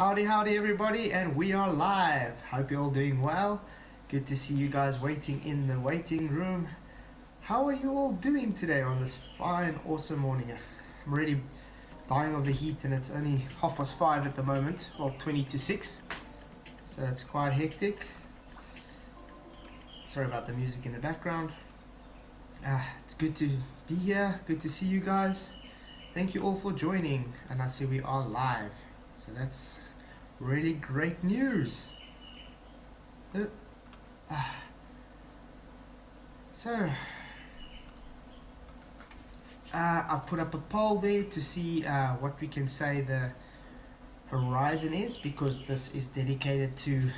Howdy everybody, and we are live. Hope you're all doing well. Good to see you guys waiting in the waiting room. How are you all doing today on this fine, awesome morning? I'm already dying of the heat and it's only 5:30 at the moment, well 20 to 6. So it's quite hectic. Sorry about the music in the background. It's good to be here, good to see you guys. Thank you all for joining, and I see we are live. So that's really great news. I'll put up a poll there to see what we can say the horizon is, because this is dedicated to,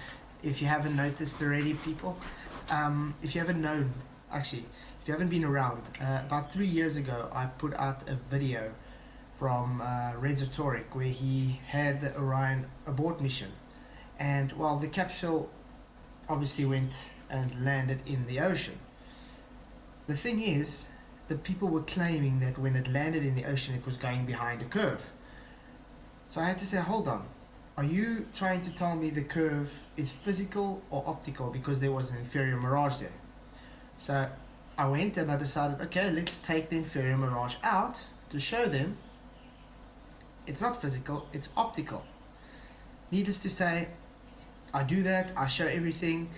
if you haven't noticed already, people, if you haven't known, actually, if you haven't been around, about 3 years ago I put out a video from Rhetoric where he had the Orion abort mission, and well, the capsule obviously went and landed in the ocean. The thing is, the people were claiming that when it landed in the ocean it was going behind a curve. So I had to say, hold on, are you trying to tell me the curve is physical or optical, because there was an inferior mirage there? So I went and I decided, okay, let's take the inferior mirage out to show them it's not physical, it's optical. Needless to say, I do that, I show everything,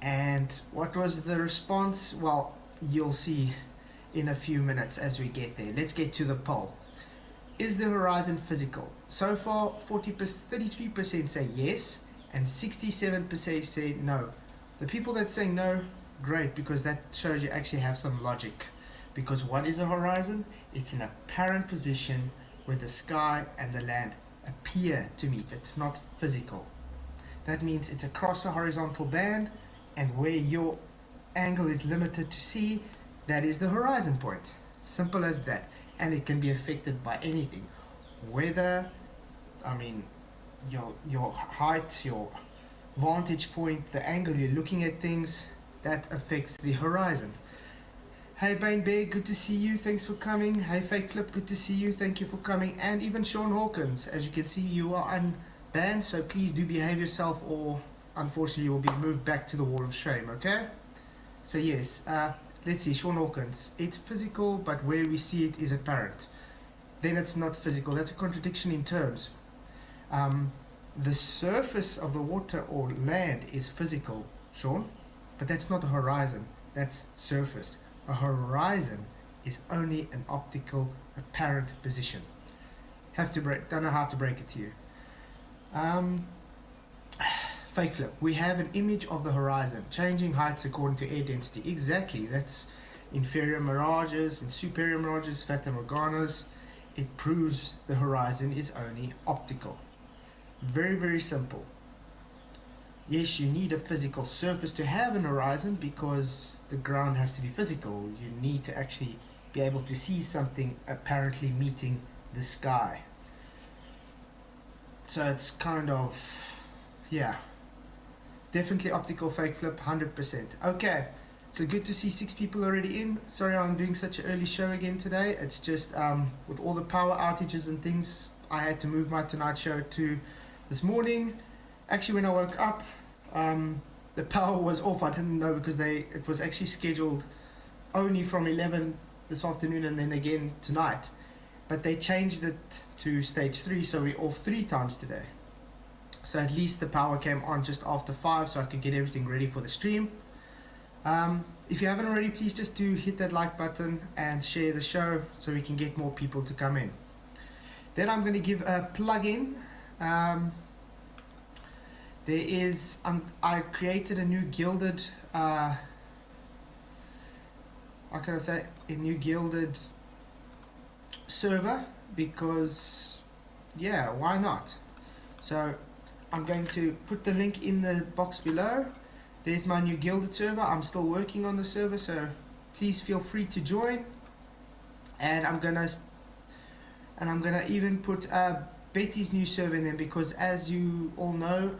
and what was the response? Well, you'll see in a few minutes as we get there. Let's get to the poll. Is the horizon physical? So far, 33% say yes, and 67% say no. The people that say no, great, because that shows you actually have some logic. Because what is a horizon? It's an apparent position where the sky and the land appear to meet. It's not physical. That means it's across a horizontal band, and where your angle is limited to see, that is the horizon point. Simple as that. And it can be affected by anything. Weather, your height, your vantage point, the angle you're looking at things, that affects the horizon. Hey Bane Bear, good to see you, thanks for coming. Hey Fake Flip, good to see you, thank you for coming. And even Sean Hawkins, as you can see, you are unbanned, so please do behave yourself, or unfortunately you will be moved back to the wall of shame, okay? So yes, let's see, Sean Hawkins, it's physical, but where we see it is apparent. Then it's not physical. That's a contradiction in terms. The surface of the water or land is physical, Sean, but that's not a horizon, that's surface. A horizon is only an optical apparent position. Don't know how to break it to you. Fake Flip, we have an image of the horizon, changing heights according to air density. Exactly, that's inferior mirages and superior mirages, fata morganas. It proves the horizon is only optical. Very, very simple. Yes, you need a physical surface to have an horizon, because the ground has to be physical. You need to actually be able to see something apparently meeting the sky. So it's kind of, yeah, definitely optical. Fake Flip, 100%. Okay, so good to see 6 people already in. Sorry I'm doing such an early show again today. It's just with all the power outages and things, I had to move my tonight show to this morning. Actually, when I woke up, the power was off. I didn't know, because it was actually scheduled only from 11 this afternoon and then again tonight. But they changed it to stage 3, so we're off 3 times today. So at least the power came on just after 5, so I could get everything ready for the stream. If you haven't already, please just do hit that like button and share the show so we can get more people to come in. Then I'm going to give a plug-in. There is, I created a new gilded, how can I say, a new gilded server, because, yeah, why not? So I'm going to put the link in the box below. There's my new gilded server. I'm still working on the server, so please feel free to join. And I'm gonna even put Betty's new server in there, because as you all know,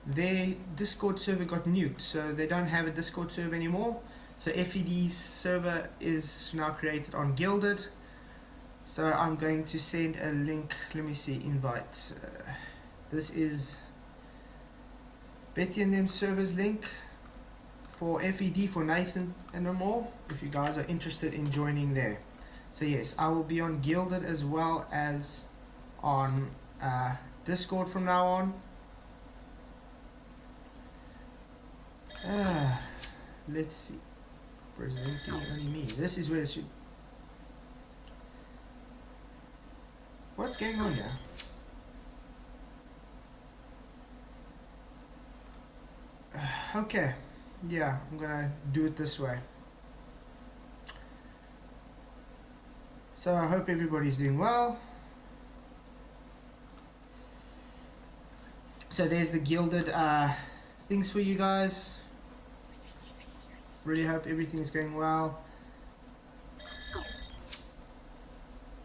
their Discord server got nuked, so they don't have a Discord server anymore. So FED's server is now created on Gilded. So I'm going to send a link, let me see, invite. This is Betty and them servers link for FED for Nathan and them all, if you guys are interested in joining there. So yes, I will be on Gilded as well as on Discord from now on. Let's see. Presenting only me. This is where it should. What's going on here? Okay. Yeah, I'm gonna do it this way. So I hope everybody's doing well. So there's the Gilded things for you guys. Really hope everything's going well.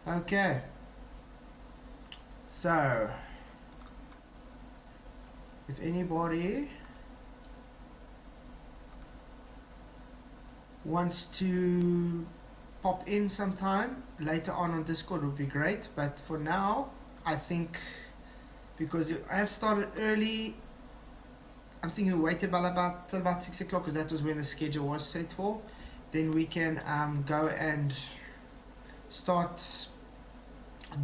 Okay. So if anybody wants to pop in sometime later on Discord would be great, but for now I think, because I have started early, I'm thinking we'll wait till about 6 o'clock, because that was when the schedule was set for. Then we can go and start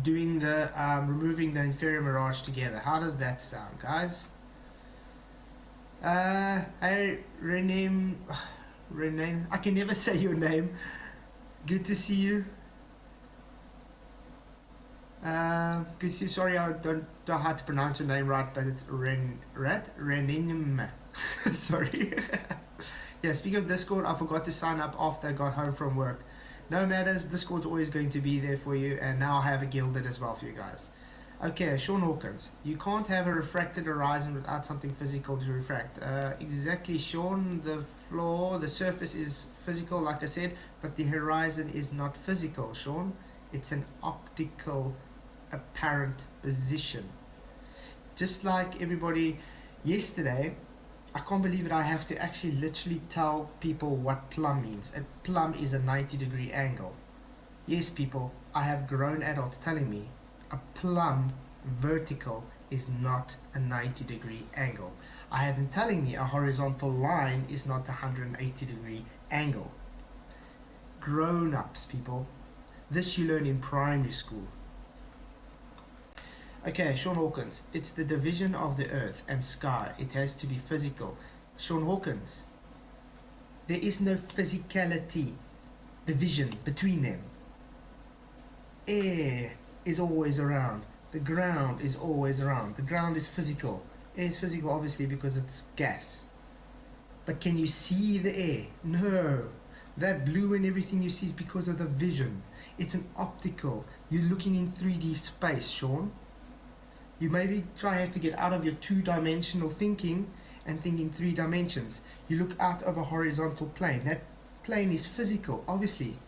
doing the removing the inferior mirage together. How does that sound, guys? Hey Rename, I can never say your name. Good to see you. Good to see you. Sorry, I don't know how to pronounce your name right, but it's Renim. Sorry. Yeah, speaking of Discord, I forgot to sign up after I got home from work. No matters, Discord's always going to be there for you, and now I have a Gilded as well for you guys. Okay, Sean Hawkins. You can't have a refracted horizon without something physical to refract. Exactly, Sean. The floor, the surface is physical, like I said, but the horizon is not physical, Sean. It's an optical apparent position. Just like everybody yesterday, I can't believe it, I have to actually literally tell people what plumb means. A plumb is a 90-degree angle. Yes, people, I have grown adults telling me a plumb vertical is not a 90-degree angle. I have them telling me a horizontal line is not a 180-degree angle. Grown-ups, people. This you learn in primary school. Okay, Sean Hawkins. It's the division of the earth and sky. It has to be physical. Sean Hawkins. There is no physicality division between them. Air is always around. The ground is always around. The ground is physical. Air is physical, obviously, because it's gas. But can you see the air? No. That blue and everything you see is because of the vision. It's an optical. You're looking in 3D space, Sean. You maybe have to get out of your two-dimensional thinking and think in 3 dimensions. You look out of a horizontal plane. That plane is physical, obviously.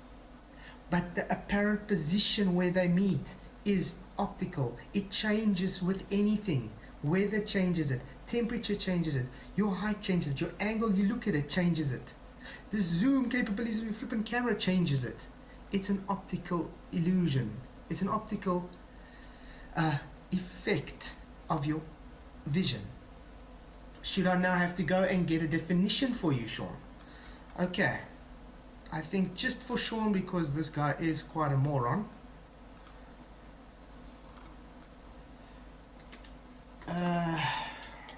But the apparent position where they meet is optical. It changes with anything. Weather changes it. Temperature changes it. Your height changes it. Your angle you look at it changes it. The zoom capabilities of your flipping camera changes it. It's an optical illusion. It's an optical effect of your vision. Should I now have to go and get a definition for you, Sean? Okay. I think just for Sean, because this guy is quite a moron.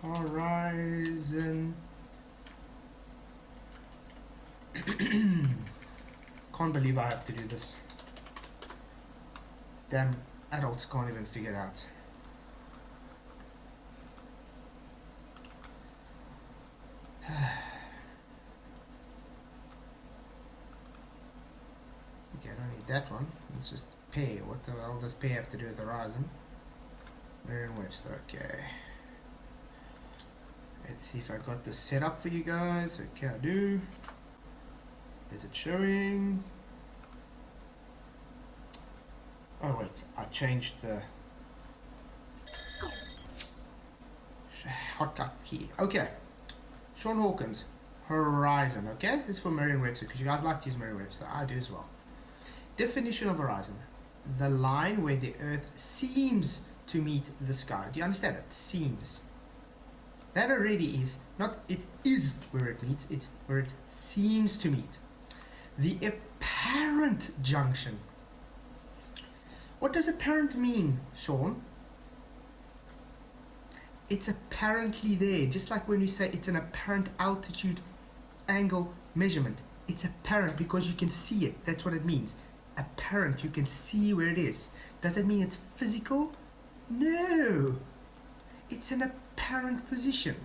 Horizon. Can't believe I have to do this. Damn adults can't even figure it out. Okay, I don't need that one. Let's just pay. What the hell does pay have to do with Horizon? Merriam-Webster, okay. Let's see if I got this set up for you guys. Okay, I do. Is it showing? Oh wait, I changed the hotcut key. Okay, Sean Hawkins, horizon. Okay, this is for Merriam-Webster because you guys like to use Merriam-Webster. I do as well. Definition of horizon: the line where the Earth seems to meet the sky. Do you understand it? Seems. That already is, not it is where it meets, it's where it seems to meet. The apparent junction. What does apparent mean, Sean? It's apparently there, just like when we say it's an apparent altitude angle measurement. It's apparent because you can see it. That's what it means. Apparent, you can see where it is. Does it mean it's physical? No. It's an apparent position.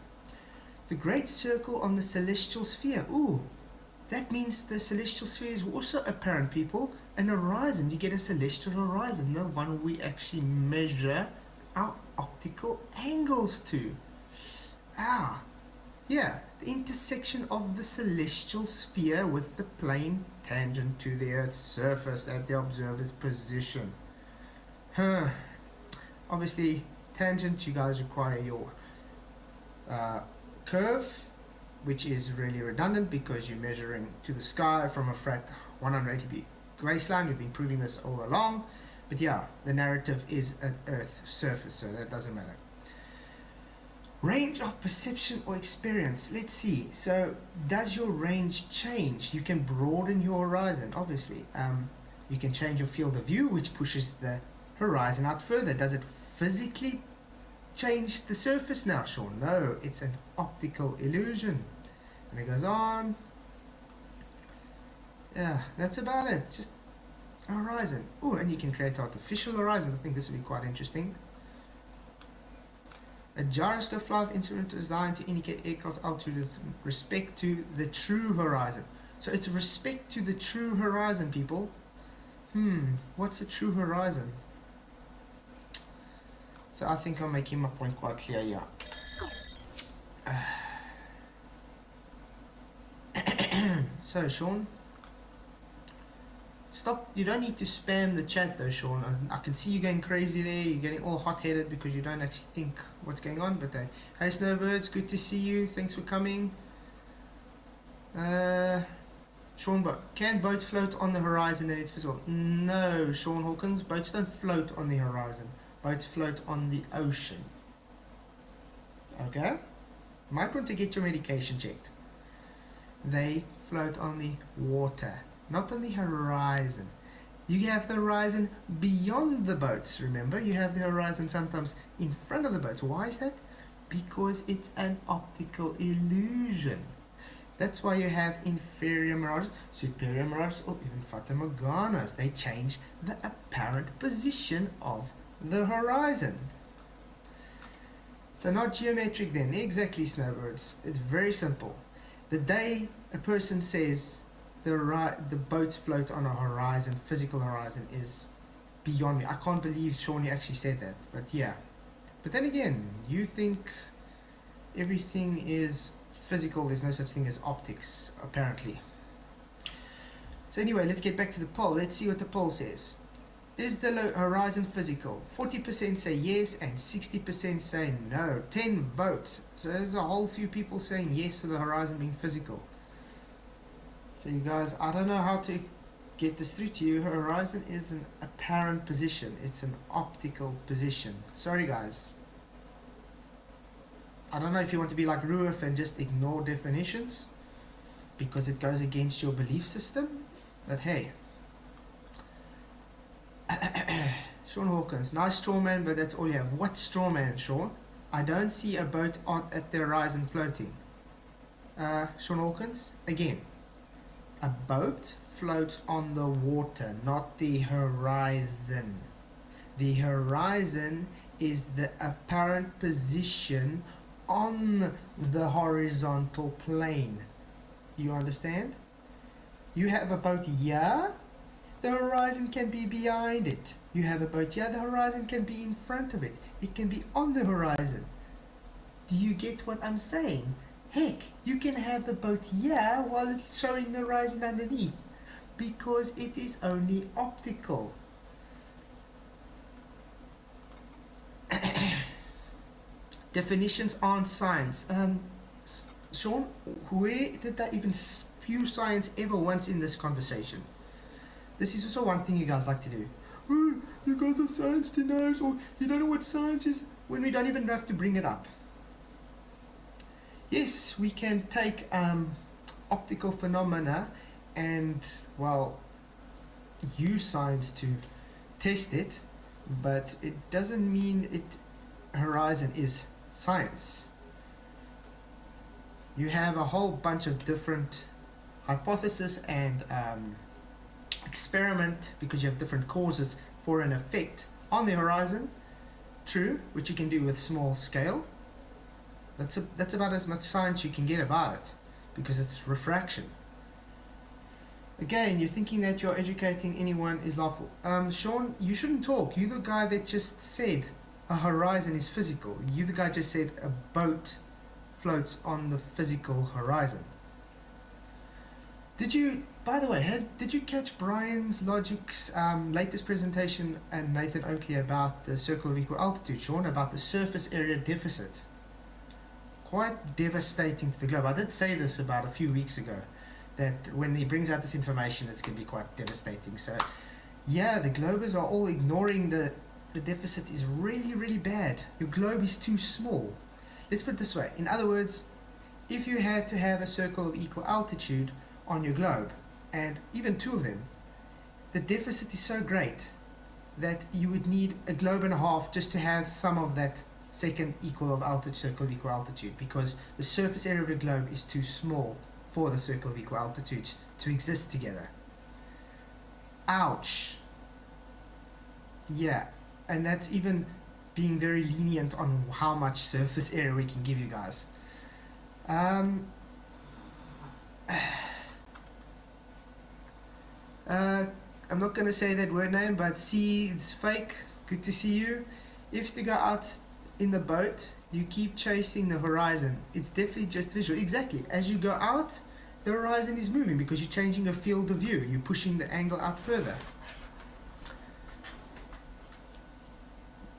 The great circle on the celestial sphere. Ooh, that means the celestial sphere is also apparent, people. An horizon, you get a celestial horizon, the one we actually measure our optical angles to. Ah, yeah, the intersection of the celestial sphere with the plane tangent to the Earth's surface at the observer's position. Obviously, tangent, you guys require your curve, which is really redundant because you're measuring to the sky from a flat 180 degree baseline. We've been proving this all along. But yeah, the narrative is at Earth's surface, so that doesn't matter. Range of perception or experience. Let's see. So, does your range change? You can broaden your horizon, obviously. You can change your field of view, which pushes the horizon out further. Does it physically change the surface now, Sean? No, it's an optical illusion. And it goes on. Yeah, that's about it. Just a horizon. Oh, and you can create artificial horizons. I think this will be quite interesting. A gyroscope flight instrument designed to indicate aircraft altitude with respect to the true horizon. So it's respect to the true horizon, people. What's the true horizon? So I think I'm making my point quite clear here. So, Sean, stop. You don't need to spam the chat though, Sean. I can see you going crazy there. You're getting all hot-headed because you don't actually think what's going on. But hey, Snowbirds, good to see you. Thanks for coming. Sean, can boats float on the horizon and it's visible? No, Sean Hawkins. Boats don't float on the horizon. Boats float on the ocean. Okay? Might want to get your medication checked. They float on the water, not on the horizon. You have the horizon beyond the boats, remember? You have the horizon sometimes in front of the boats. Why is that? Because it's an optical illusion. That's why you have inferior mirages, superior mirages, or even fatamorganas. They change the apparent position of the horizon. So not geometric then. Exactly, Snowbirds. It's very simple. The day a person says the boats float on a horizon, physical horizon, is beyond me. I can't believe Sean actually said that. But yeah. But then again, you think everything is physical. There's no such thing as optics, apparently. So anyway, let's get back to the poll. Let's see what the poll says. Is the horizon physical? 40% say yes and 60% say no. 10 votes. So there's a whole few people saying yes to the horizon being physical. So you guys, I don't know how to get this through to you. Horizon is an apparent position. It's an optical position. Sorry guys. I don't know if you want to be like Ruif and just ignore definitions because it goes against your belief system. But hey. Sean Hawkins, nice strawman, but that's all you have. What strawman, Sean? I don't see a boat at the horizon floating. Sean Hawkins, again, a boat floats on the water, not the horizon. The horizon is the apparent position on the horizontal plane. You understand? You have a boat here. The horizon can be behind it. You have a boat here, the horizon can be in front of it. It can be on the horizon. Do you get what I'm saying? Heck, you can have the boat here while it's showing the horizon underneath. Because it is only optical. Definitions aren't science. Sean, where did I even spew science ever once in this conversation? This is also one thing you guys like to do. oh, you guys are science deniers, or you don't know what science is, when we don't even have to bring it up. Yes, we can take optical phenomena and, well, use science to test it, but it doesn't mean horizon is science. You have a whole bunch of different hypotheses and experiment, because you have different causes for an effect on the horizon. True, which you can do with small scale. That's about as much science you can get about it, because it's refraction. Again, you're thinking that you're educating anyone is lawful. Sean, you shouldn't talk. You're the guy that just said a horizon is physical. You're the guy just said a boat floats on the physical horizon. Did you, by the way, did you catch Brian's Logic's latest presentation and Nathan Oakley about the circle of equal altitude, Sean, about the surface area deficit? Quite devastating to the globe. I did say this about a few weeks ago, that when he brings out this information, it's going to be quite devastating. So, yeah, the globers are all ignoring the deficit is really, really bad. Your globe is too small. Let's put it this way. In other words, if you had to have a circle of equal altitude on your globe, and even two of them, the deficit is so great that you would need a globe and a half just to have some of that second circle of equal altitude, because the surface area of your globe is too small for the circle of equal altitude to exist together. Ouch. Yeah, and that's even being very lenient on how much surface area we can give you guys. I'm not going to say that word name, but see, it's fake. Good to see you. If to go out in the boat, you keep chasing the horizon. It's definitely just visual. Exactly. As you go out, the horizon is moving because you're changing your field of view. You're pushing the angle out further.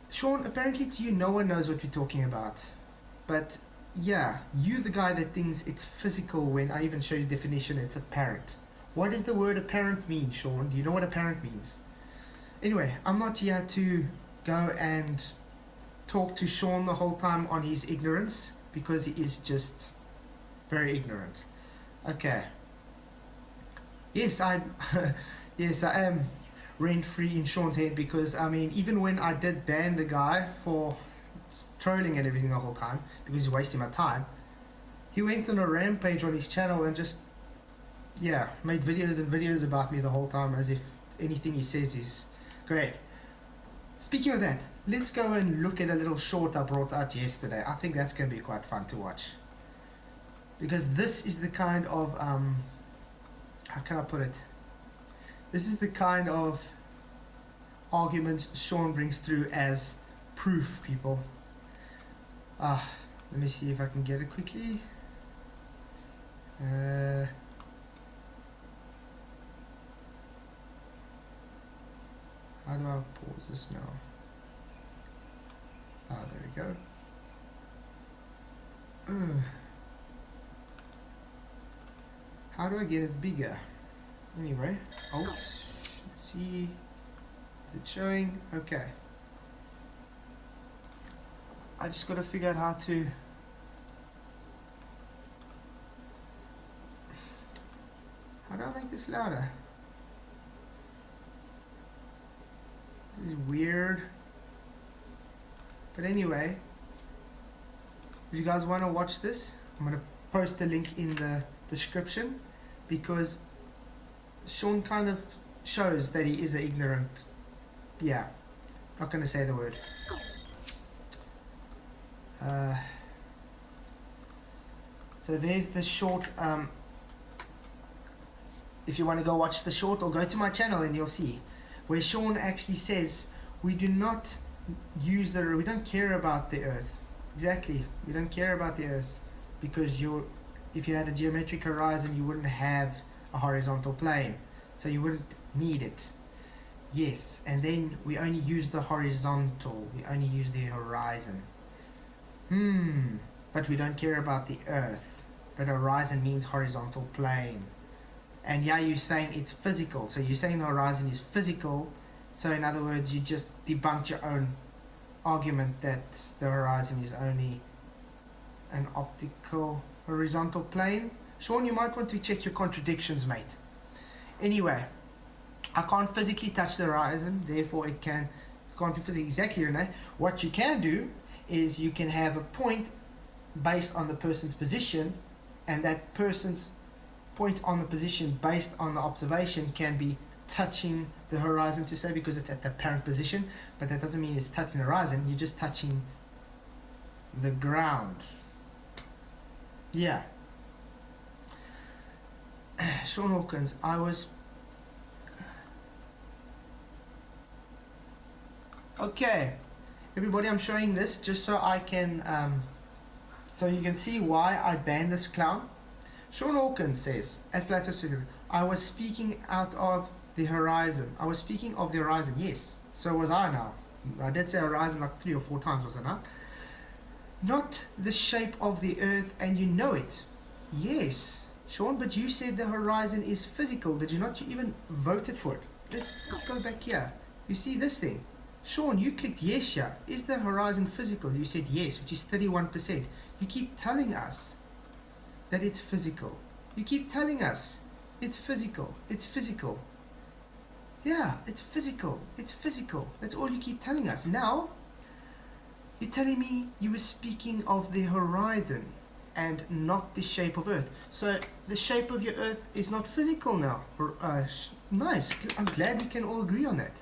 Sean, apparently to you, no one knows what we're talking about. But yeah, you're the guy that thinks it's physical when I even show you the definition, it's apparent. What does the word apparent mean, Sean? Do you know what apparent means? Anyway, I'm not here to go and talk to Sean the whole time on his ignorance, because he is just very ignorant. Okay. Yes, yes, I am rent-free in Sean's head, because I mean, even when I did ban the guy for trolling and everything the whole time because he's wasting my time, he went on a rampage on his channel and just made videos and videos about me the whole time, as if anything he says is great. Speaking of that, let's go and look at a little short I brought out yesterday. I think that's going to be quite fun to watch, because this is the kind of how can I put it, this is the kind of arguments Sean brings through as proof, people. Let me see if I can get it quickly. How do I pause this now? There we go. How do I get it bigger? Anyway, let's see. Is it showing? Okay. I just got to figure out how to. How do I make this louder? This is weird. But anyway, if you guys want to watch this, I'm going to post the link in the description, because Sean kind of shows that he is an ignorant. Yeah, not going to say the word. So there's the short. If you want to go watch the short, or go to my channel and you'll see where Sean actually says we do not use we don't care about the Earth. Exactly, we don't care about the Earth, because if you had a geometric horizon, you wouldn't have a horizontal plane, so you wouldn't need it. Yes, and then we only use the horizontal, we only use the horizon. But we don't care about the Earth. But horizon means horizontal plane. And yeah, you're saying it's physical, so you're saying the horizon is physical, So in other words, you just debunked your own argument that the horizon is only an optical horizontal plane. Sean, you might want to check your contradictions, mate. Anyway, I can't physically touch the horizon, therefore it can't be physically. Exactly, Renee. What you can do is you can have a point based on the person's position, and that person's point on the position based on the observation can be touching the horizon, to say, because it's at the apparent position, but that doesn't mean it's touching the horizon. You're just touching the ground. Yeah. Sean Hawkins, I was okay. Everybody, I'm showing this just so I can so you can see why I banned this clown. Sean Hawkins says at Flatzoid, I was speaking out of the horizon. I was speaking of the horizon. Yes, so was I now. I did say horizon like 3 or 4 times, was I not? Not the shape of the earth, and you know it. Yes, Sean, but you said the horizon is physical. Did you not? You even voted for it. Let's go back here. You see this thing? Sean, you clicked yes here. Is the horizon physical? You said yes, which is 31%. You keep telling us that it's physical. You keep telling us it's physical. It's physical. Yeah, it's physical. It's physical. That's all you keep telling us. Now, you're telling me you were speaking of the horizon and not the shape of Earth. So the shape of your Earth is not physical now. Nice. I'm glad we can all agree on that.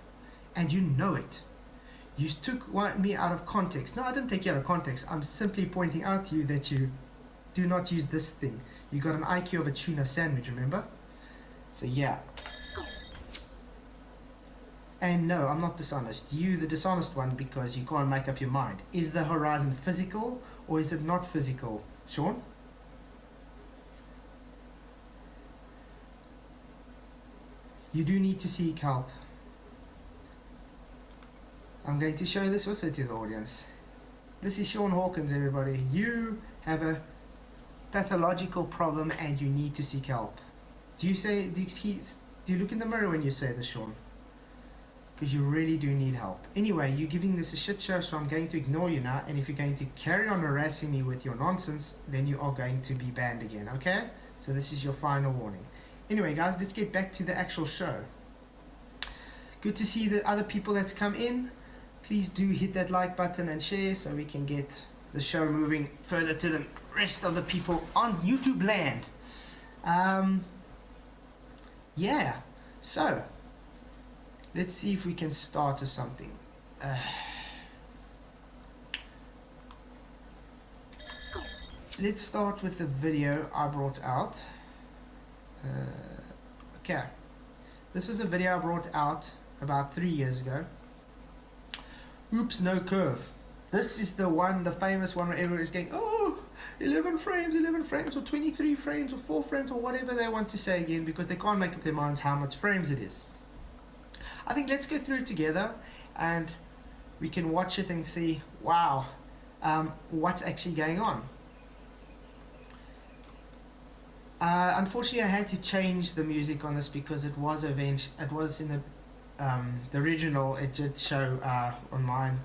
And you know it. You took me out of context. No, I didn't take you out of context. I'm simply pointing out to you that you do not use this thing. You got an IQ of a tuna sandwich, remember? So yeah. And no, I'm not dishonest. You, the dishonest one, because you can't make up your mind. Is the horizon physical or is it not physical? Sean? You do need to seek help. I'm going to show this also to the audience. This is Sean Hawkins, everybody. You have a pathological problem and you need to seek help. Do you look in the mirror when you say this, Sean? Because you really do need help. Anyway, you're giving this a shit show, so I'm going to ignore you now. And if you're going to carry on harassing me with your nonsense, then you are going to be banned again, okay? So this is your final warning. Anyway, guys, let's get back to the actual show. Good to see the other people that's come in. Please do hit that like button and share so we can get the show moving further to the rest of the people on YouTube land. Yeah, so let's see if we can start with something. Let's start with the video I brought out. Okay, this is a video I brought out about 3 years ago. Oops, no curve. This is the one, the famous one where everyone is going, oh, 11 frames, or 23 frames, or 4 frames, or whatever they want to say again, because they can't make up their minds how much frames it is. I think let's go through it together, and we can watch it and see, wow, what's actually going on. Unfortunately, I had to change the music on this because it was in the original. It did show on mine.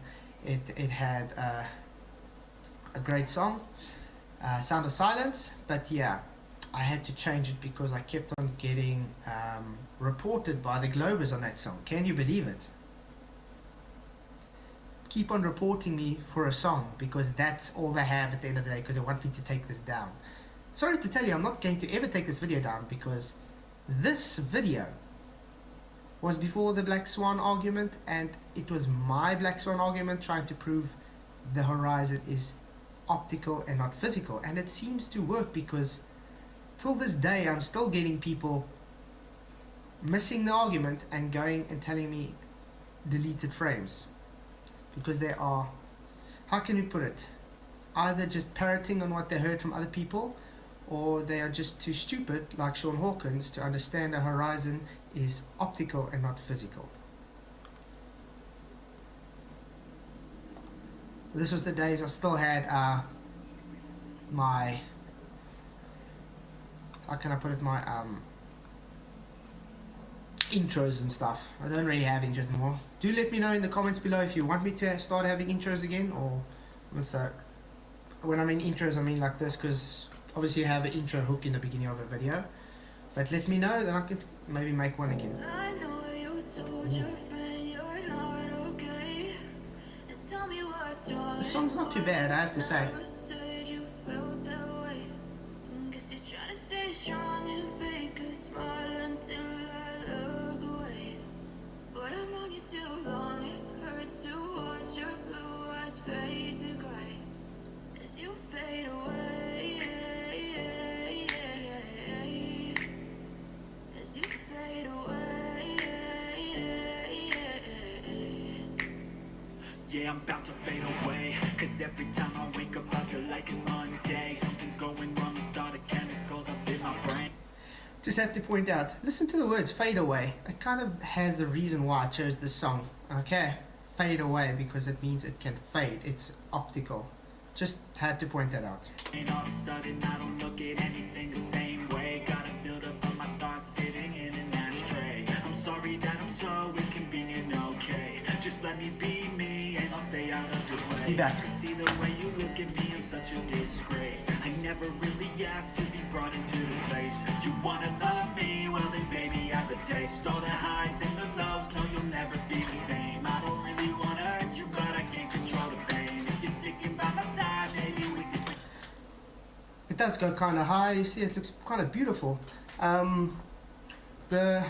It had a great song, Sound of Silence, but yeah, I had to change it because I kept on getting reported by the Globers on that song. Can you believe it? Keep on reporting me for a song because that's all they have at the end of the day, because they want me to take this down. Sorry to tell you, I'm not going to ever take this video down, because this video was before the Black Swan argument, and it was my Black Swan argument trying to prove the horizon is optical and not physical, and it seems to work, because till this day I'm still getting people missing the argument and going and telling me deleted frames, because they are, how can we put it, either just parroting on what they heard from other people, or they are just too stupid, like Sean Hawkins, to understand a horizon is optical and not physical. This was the days I still had my, how can I put it, my intros and stuff. I don't really have intros anymore. Do let me know in the comments below if you want me to start having intros again, or so. When I mean intros, I mean like this, because obviously you have an intro hook in the beginning of a video. But let me know, then I could maybe make one again. I know you told your friend you're not okay. And tell me what's wrong. The song's not too bad, I have to say. Said you felt that way. Guess you're trying to stay strong and fake a smile until I look away. But I've known you too long, it hurts to watch your blue eyes fade to gray as you fade away. As you fade away. Yeah, I'm about to fade away, cause every time I wake up I feel like it's Monday. Something's going wrong with all the chemicals up in my brain. Just have to point out, listen to the words fade away. It kind of has a reason why I chose this song. Okay, fade away, because it means it can fade. It's optical. Just had to point that out. And all of a sudden I don't look at anything the same way. Gotta build up all my thoughts sitting in an ashtray. I'm sorry that I'm so inconvenient, okay. Just let me be me and I'll stay out of your way. Be back. I see the way you look at me, I'm such a disgrace. I never really asked to be brought into this place. You wanna love me? Well then baby I have a taste. All the highs and the lows, no you'll never be the same. I don't really wanna hurt you, but I can't control the pain. If you're sticking by my side, maybe we could. It does go kind of high. You see, it looks kind of beautiful. How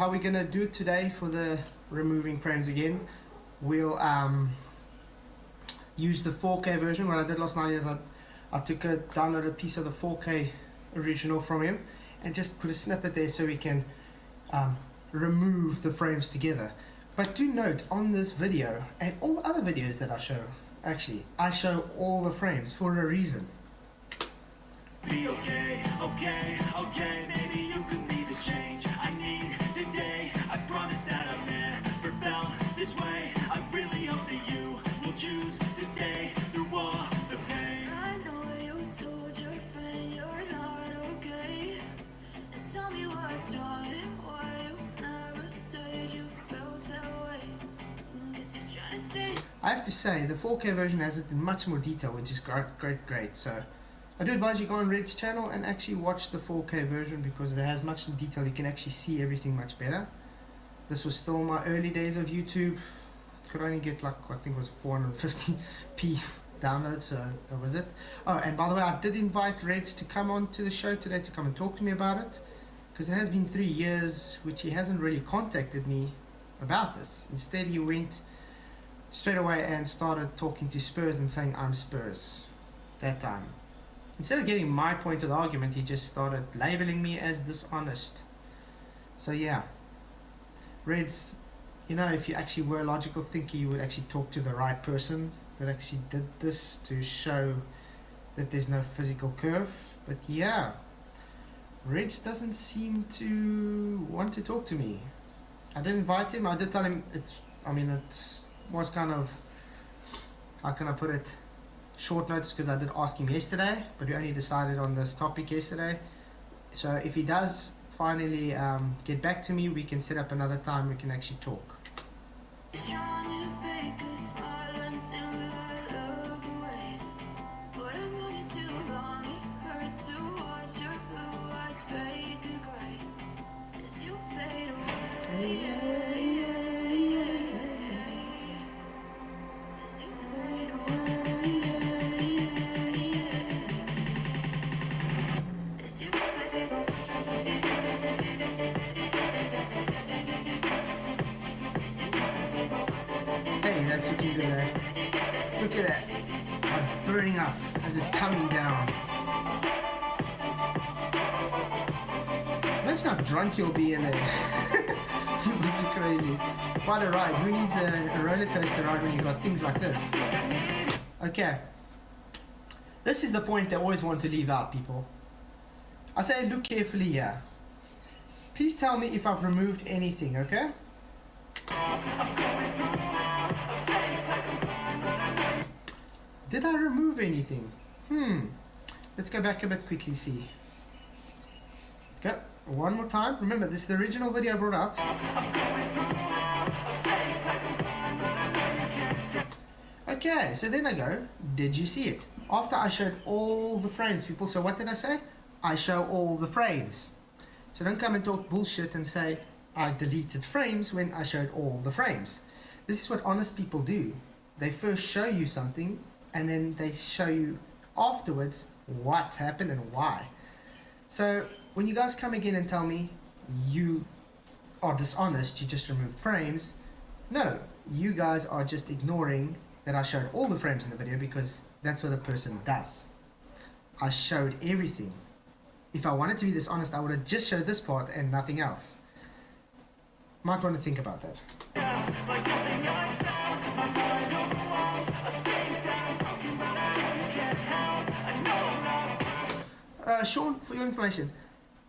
we're gonna do it today for the removing frames again? We'll use the 4K version. What I did last night is I downloaded a piece of the 4K original from him and just put a snippet there so we can remove the frames together. But do note, on this video and all other videos that I show, actually I show all the frames for a reason. Be okay, okay, okay, maybe you could be the change I need today. I promise that I've never felt this way. I really hope that you will choose to stay through all the pain. I know you told your friend you're not okay. And tell me what's wrong and why you never said you felt that way. Guess you're trying to stay. I have to say, the 4K version has it in much more detail, which is great. So I do advise you go on Rheds channel and actually watch the 4K version, because it has much detail. You can actually see everything much better. This was still my early days of YouTube. Could only get like, I think it was 450p downloads, so that was it. Oh, and by the way, I did invite Rheds to come on to the show today to come and talk to me about it, because it has been 3 years which he hasn't really contacted me about this. Instead he went straight away and started talking to Spurs and saying I'm Spurs that time. Instead of getting my point of the argument, he just started labeling me as dishonest. So yeah, Rheds, you know, if you actually were a logical thinker, you would actually talk to the right person that actually did this to show that there's no physical curve. But yeah, Rheds doesn't seem to want to talk to me. I did invite him. I did tell him it was kind of, how can I put it, short notice, because I did ask him yesterday, but we only decided on this topic yesterday. So if he does finally get back to me, we can set up another time we can actually talk. Strong and fake a smile until I look away. But I've known you too long, it hurts to watch your blue eyes fade to gray as you fade away. As you fade away. As you fade away. Hey, that's what you do there. Look at that. I'm burning up as it's coming down. Imagine how drunk you'll be in it. You'll be crazy. Quite a ride. Who needs a roller coaster ride when you've got things like this? Okay. This is the point I always want to leave out, people. I say look carefully here. Please tell me if I've removed anything, okay? Did I remove anything? Let's go back a bit quickly, see. Let's go. one more time. Remember, this is the original video I brought out. Okay, so then I go, did you see it? After I showed all the frames, people, so what did I say? I show all the frames. So don't come and talk bullshit and say I deleted frames when I showed all the frames. This is what honest people do. They first show you something and then they show you afterwards what happened and why. So when you guys come again and tell me you are dishonest, you just removed frames, no, you guys are just ignoring that I showed all the frames in the video because that's what a person does. I showed everything. If I wanted to be dishonest, I would have just showed this part and nothing else. Might want to think about that. Sean, for your information,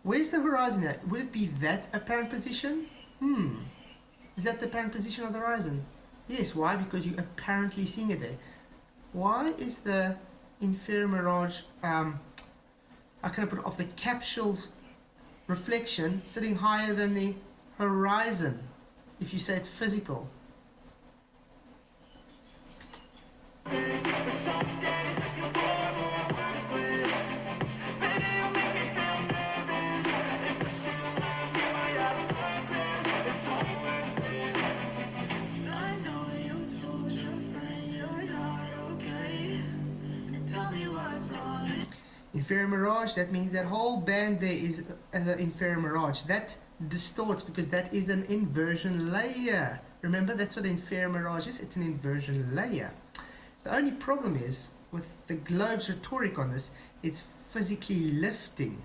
where's the horizon at? Would it be that apparent position? Is that the apparent position of the horizon? Yes, why? Because you're apparently seeing it there. Why is the inferior mirage, how can I put it, of the capsule's reflection sitting higher than the horizon, if you say it's physical? Inferior mirage, that means that whole band there is the inferior mirage. That distorts because that is an inversion layer. Remember, that's what the inferior mirage is. It's an inversion layer. The only problem is with the globe's rhetoric on this, it's physically lifting.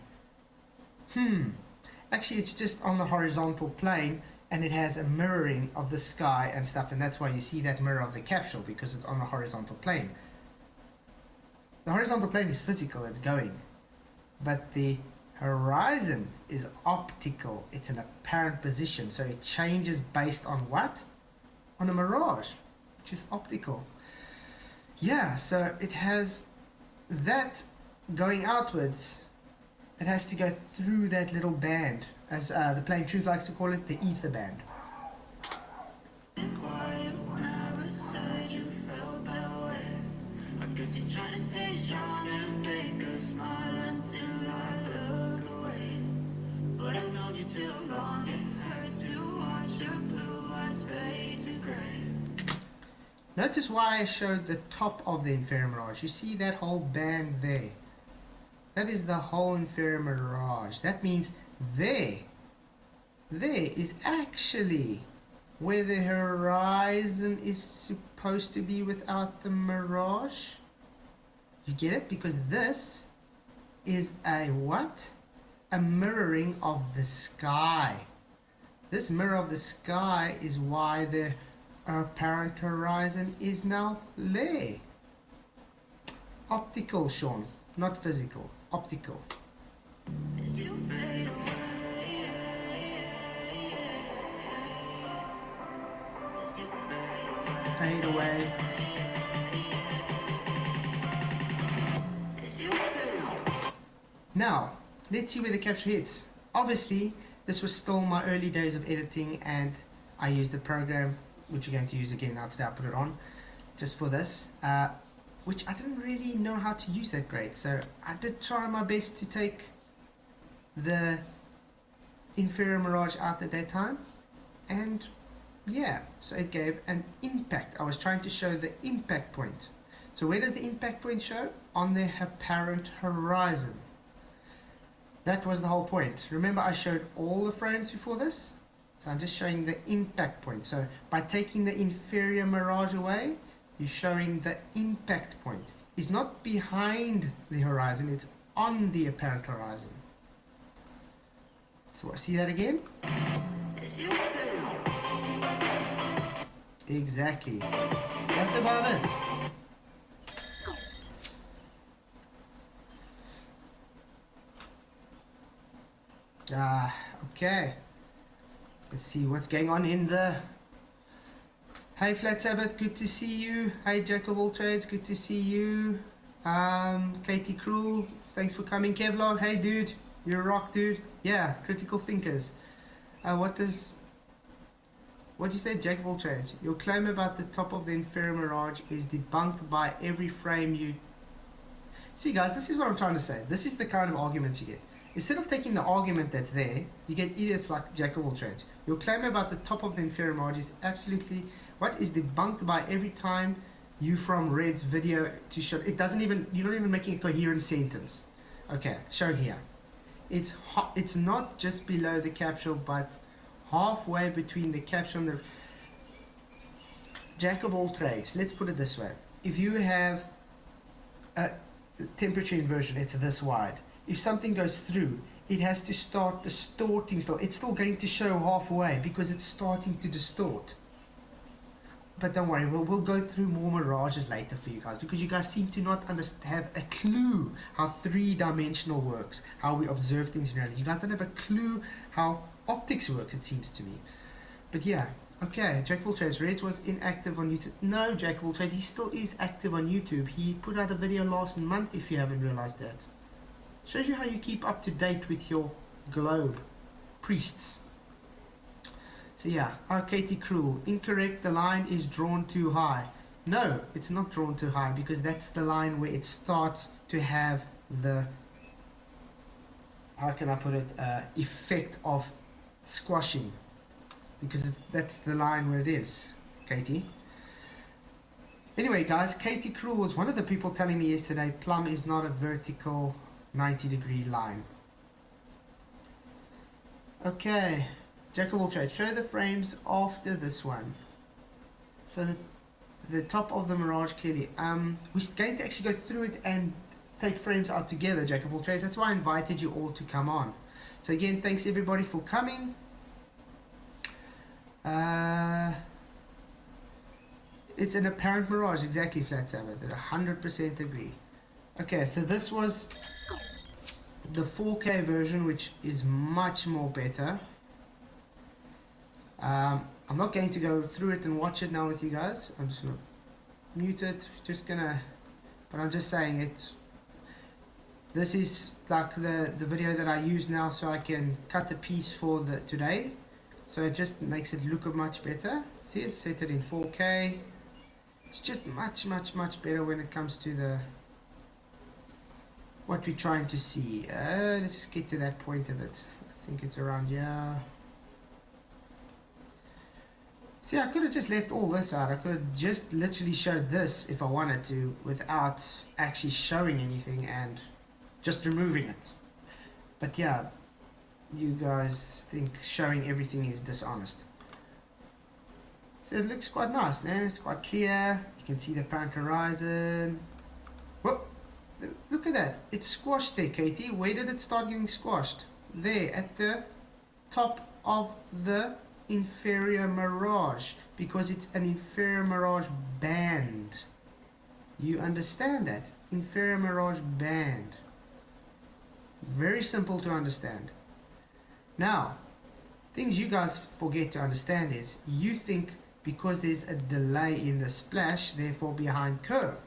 Actually, it's just on the horizontal plane and it has a mirroring of the sky and stuff, and that's why you see that mirror of the capsule, because it's on the horizontal plane. The horizontal plane is physical, it's going. But the horizon is optical. It's an apparent position. So it changes based on what? On a mirage, which is optical. Yeah, so it has that going outwards. It has to go through that little band, as the Plain Truth likes to call it, the ether band. Cause you're trying to stay strong and fake a smile until I look away. But I've known you too long, it hurts to watch your blue eyes fade to grey. Notice why I showed the top of the inferior mirage. You see that whole band there? That is the whole inferior mirage. That means there is actually where the horizon is supposed to be without the mirage. You get it? Because this is a what? A mirroring of the sky. This mirror of the sky is why the apparent horizon is now there. Optical, Sean, not physical. Optical. As you fade away, as you Fade away. Now, let's see where the capture hits. Obviously, this was still my early days of editing, and I used the program, which we're going to use again now today. I put it on just for this, which I didn't really know how to use that great. So I did try my best to take the inferior mirage out at that time, and yeah, so it gave an impact. I was trying to show the impact point. So where does the impact point show? On the apparent horizon. That was the whole point. Remember, I showed all the frames before this? So I'm just showing the impact point. So by taking the inferior mirage away, you're showing the impact point. It's not behind the horizon, it's on the apparent horizon. So see that again? Exactly. That's about it. Okay. Let's see what's going on in the... Hey Flat Sabbath, good to see you. Hey Jack of all trades, good to see you. Katie Cruel, thanks for coming. Kevlog, hey dude, You're a rock, dude. Yeah, critical thinkers. What do you say, Jack of all trades? Your claim about the top of the Inferior mirage is debunked by every frame you... See, guys, this is what I'm trying to say. This is the kind of arguments you get. Instead of taking the argument that's there, you get idiots like Jack of all trades. Your claim about the top of the Inferior mirage is absolutely... What is debunked by every time you from Rheds video to show... It doesn't even... You're not even making a coherent sentence. Okay, shown here. It's not just below the capsule, but halfway between the capsule and the... Jack of all trades. Let's put it this way. If you have a temperature inversion, it's this wide. If something goes through, it has to start distorting still. It's still going to show halfway because it's starting to distort. But don't worry, we'll go through more mirages later for you guys, because you guys seem to not have a clue how three-dimensional works, how we observe things in reality. You guys don't have a clue how optics works, it seems to me. But yeah, okay, Jack of all trades. Rheds was inactive on YouTube. No, Jack of all trades, he still is active on YouTube. He put out a video last month, if you haven't realized that. Shows you how you keep up to date with your globe. Priests. So yeah, Katie Cruel, incorrect, the line is drawn too high. No, it's not drawn too high, because that's the line where it starts to have the, how can I put it, effect of squashing. Because that's the line where it is, Katie. Anyway guys, Katie Cruel was one of the people telling me yesterday, plumb is not a vertical 90-degree line. Okay. Jack of all trades, show the frames after this one. So the top of the mirage clearly. We're going to actually go through it and take frames out together, Jack of all trades. That's why I invited you all to come on. So again, thanks everybody for coming. It's an apparent mirage, exactly, Flatzoid. I 100% agree. Okay, so this was the 4K version, which is much more better. I'm not going to go through it and watch it now with you guys. I'm just going to mute it. But I'm just saying it. This is like the video that I use now, so I can cut a piece for today. So it just makes it look much better. See, it's set it in 4K. It's just much better when it comes to what we're trying to see. Let's just get to that point of it. I think it's around here. See, I could have just left all this out. I could have just literally showed this if I wanted to, without actually showing anything and just removing it. But yeah, you guys think showing everything is dishonest. So it looks quite nice, man. It's quite clear. You can see the apparent horizon. Whoop! Look at that. It's squashed there, Katie. Where did it start getting squashed? There, at the top of the inferior mirage, because it's an inferior mirage band. You understand that? Inferior mirage band. Very simple to understand. Now, things you guys forget to understand is, you think because there's a delay in the splash, therefore behind curve.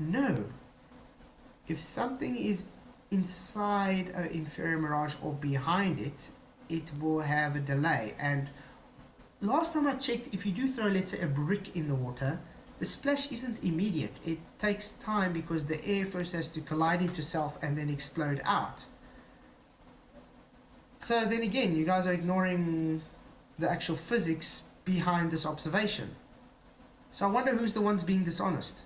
No. If something is inside an inferior mirage or behind it, it will have a delay. And last time I checked, if you do throw, let's say, a brick in the water, the splash isn't immediate. It takes time because the air first has to collide into itself and then explode out. So then again, you guys are ignoring the actual physics behind this observation. So I wonder who's the ones being dishonest.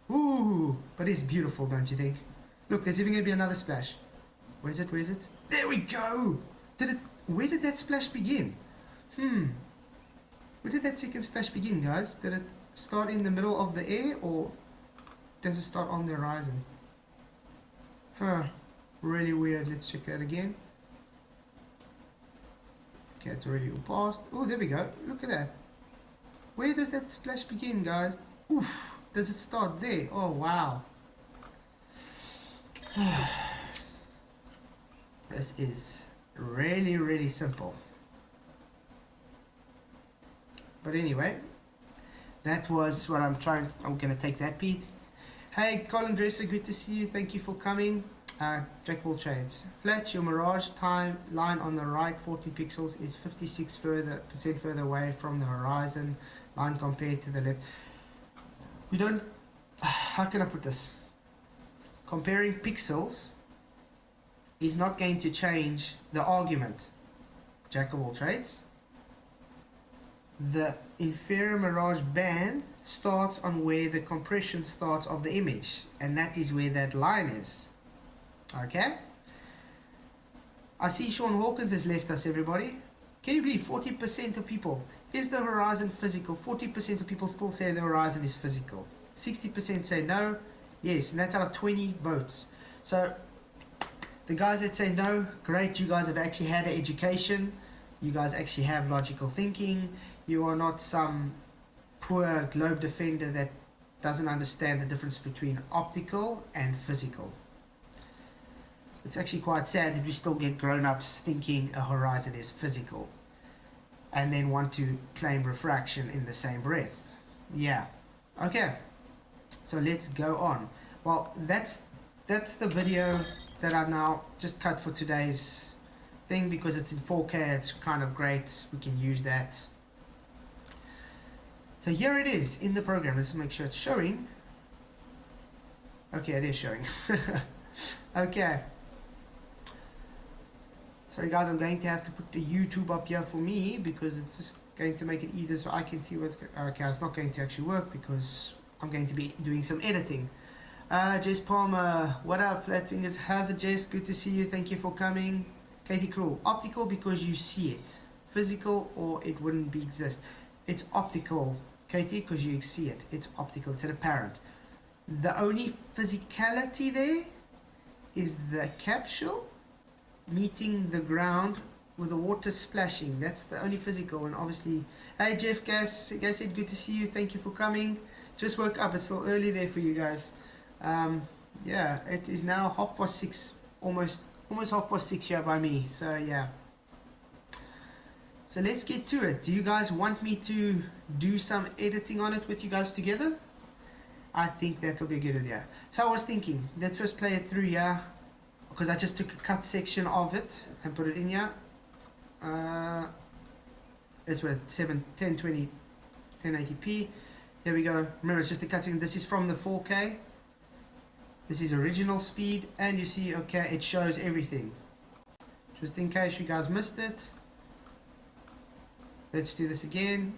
Ooh, but it's beautiful, don't you think? Look, there's even going to be another splash. Where's it? Where's it? There we go! Where did that splash begin? Where did that second splash begin, guys? Did it start in the middle of the air, or does it start on the horizon? Huh. Really weird. Let's check that again. Okay, it's already all passed. Oh, there we go. Look at that. Where does that splash begin, guys? Oof. Does it start there? Oh, wow. This is really simple. But anyway, that was what I'm going to take that piece. Hey, Colin Dresser, good to see you. Thank you for coming. Jack of all trades. Flat, your mirage time line on the right 40 pixels is 56% further away from the horizon line compared to the left. We don't, how can I put this? Comparing pixels is not going to change the argument. Jack of all trades. The inferior mirage band starts on where the compression starts of the image, and that is where that line is. Okay? I see Sean Hawkins has left us, everybody. Can you believe 40% of people, is the horizon physical? 40% of people still say the horizon is physical. 60% say no, yes, and that's out of 20 votes. So the guys that say no, great, you guys have actually had an education. You guys actually have logical thinking. You are not some poor globe defender that doesn't understand the difference between optical and physical. It's actually quite sad that we still get grown-ups thinking a horizon is physical and then want to claim refraction in the same breath. Yeah. Okay. So let's go on. Well, that's the video that I now just cut for today's thing because it's in 4K. It's kind of great. We can use that. So here it is in the program. Let's make sure it's showing. Okay, it is showing. Okay. Sorry guys, I'm going to have to put the YouTube up here for me because it's just going to make it easier so I can see what's okay. It's not going to actually work because I'm going to be doing some editing. Jess Palmer, what up Flat Fingers? How's it, Jess? Good to see you. Thank you for coming. Katie Cruel, optical because you see it. Physical or it wouldn't be exist. It's optical, Katie, because you see it. It's optical. It's apparent. The only physicality there is the capsule meeting the ground with the water splashing. That's the only physical. And obviously, hey Jeff Gas said good to see you. Thank you for coming. Just woke up. It's still early there for you guys. Yeah, it is now 6:30, almost 6:30 here by me. So yeah. So let's get to it. Do you guys want me to do some editing on it with you guys together? I think that will be a good idea. So I was thinking, let's first play it through here. Because I just took a cut section of it and put it in here. It's with 1020, 1080p. Here we go. Remember, it's just a cut section. This is from the 4K. This is original speed. And you see, okay, it shows everything. Just in case you guys missed it. Let's do this again.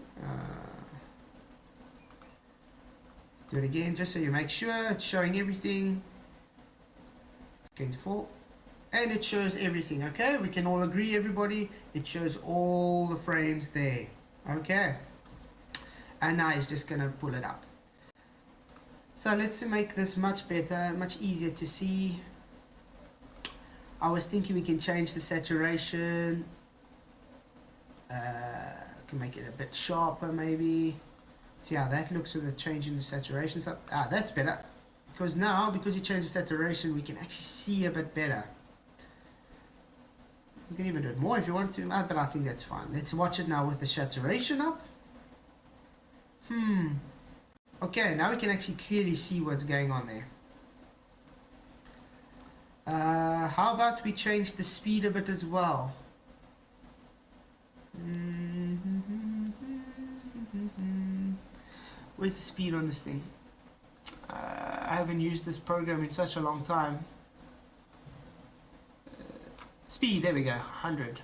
Do it again, just so you make sure it's showing everything. Going to fall, and it shows everything. Okay, we can all agree, everybody, it shows all the frames there. Okay, and now it's just gonna pull it up. So let's make this much better, much easier to see. I was thinking we can change the saturation, can make it a bit sharper maybe. See how that looks with the change in the saturation. So that's better. Because now, because you change the saturation, we can actually see a bit better. You can even do it more if you want to, but I think that's fine. Let's watch it now with the saturation up. Okay, now we can actually clearly see what's going on there. How about we change the speed a bit as well? Where's the speed on this thing? I haven't used this program in such a long time. Speed, there we go, 100.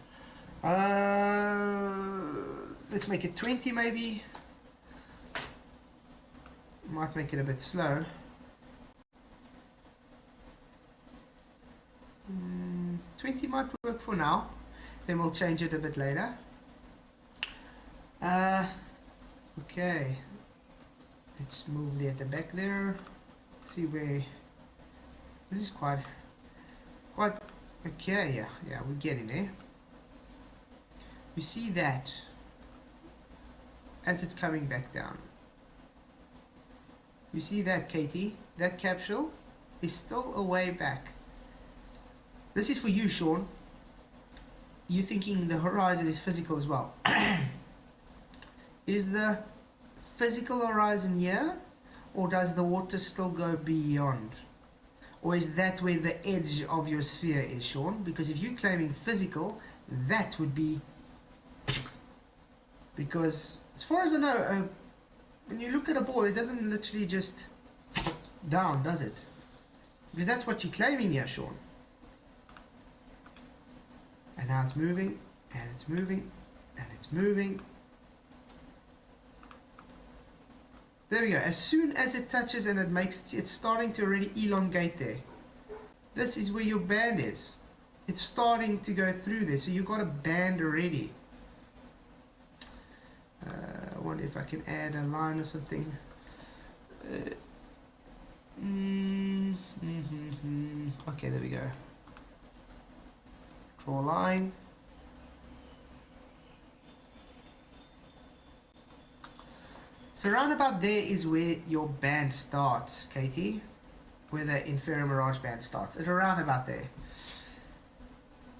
Let's make it 20 maybe. Might make it a bit slow. 20 might work for now. Then we'll change it a bit later. Okay. Let's move it at the back there. Let's see where this is quite okay. Yeah, we're getting there. You see that as it's coming back down. You see that, Katie? That capsule is still a way back. This is for you, Sean. You're thinking the horizon is physical as well. Is the physical horizon here, or does the water still go beyond? Or is that where the edge of your sphere is, Sean? Because if you're claiming physical, that would be... Because, as far as I know, when you look at a ball, it doesn't literally just down, does it? Because that's what you're claiming here, Sean. And now it's moving, and it's moving, and it's moving. There we go. As soon as it touches and it makes, it's starting to already elongate there. This is where your band is. It's starting to go through there, so you've got a band already. I wonder if I can add a line or something. Okay, there we go. Draw a line. So around about there is where your band starts, Katie. Where the inferior mirage band starts. At around about there.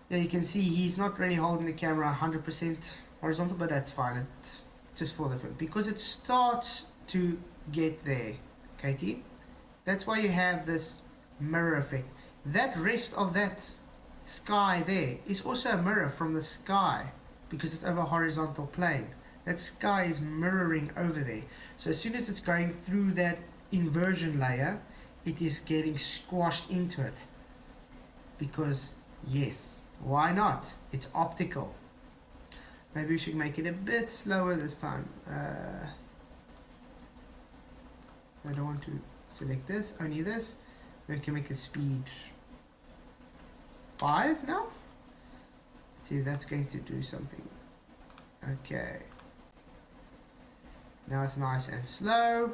Yeah, you can see he's not really holding the camera 100% horizontal, but that's fine. It's just for the film. Because it starts to get there, Katie. That's why you have this mirror effect. That rest of that sky there is also a mirror from the sky. Because it's over a horizontal plane. That sky is mirroring over there. So as soon as it's going through that inversion layer, it is getting squashed into it. Because, yes, why not? It's optical. Maybe we should make it a bit slower this time. I don't want to select this, only this. We can make the speed 5 now. Let's see if that's going to do something. Okay. Now it's nice and slow.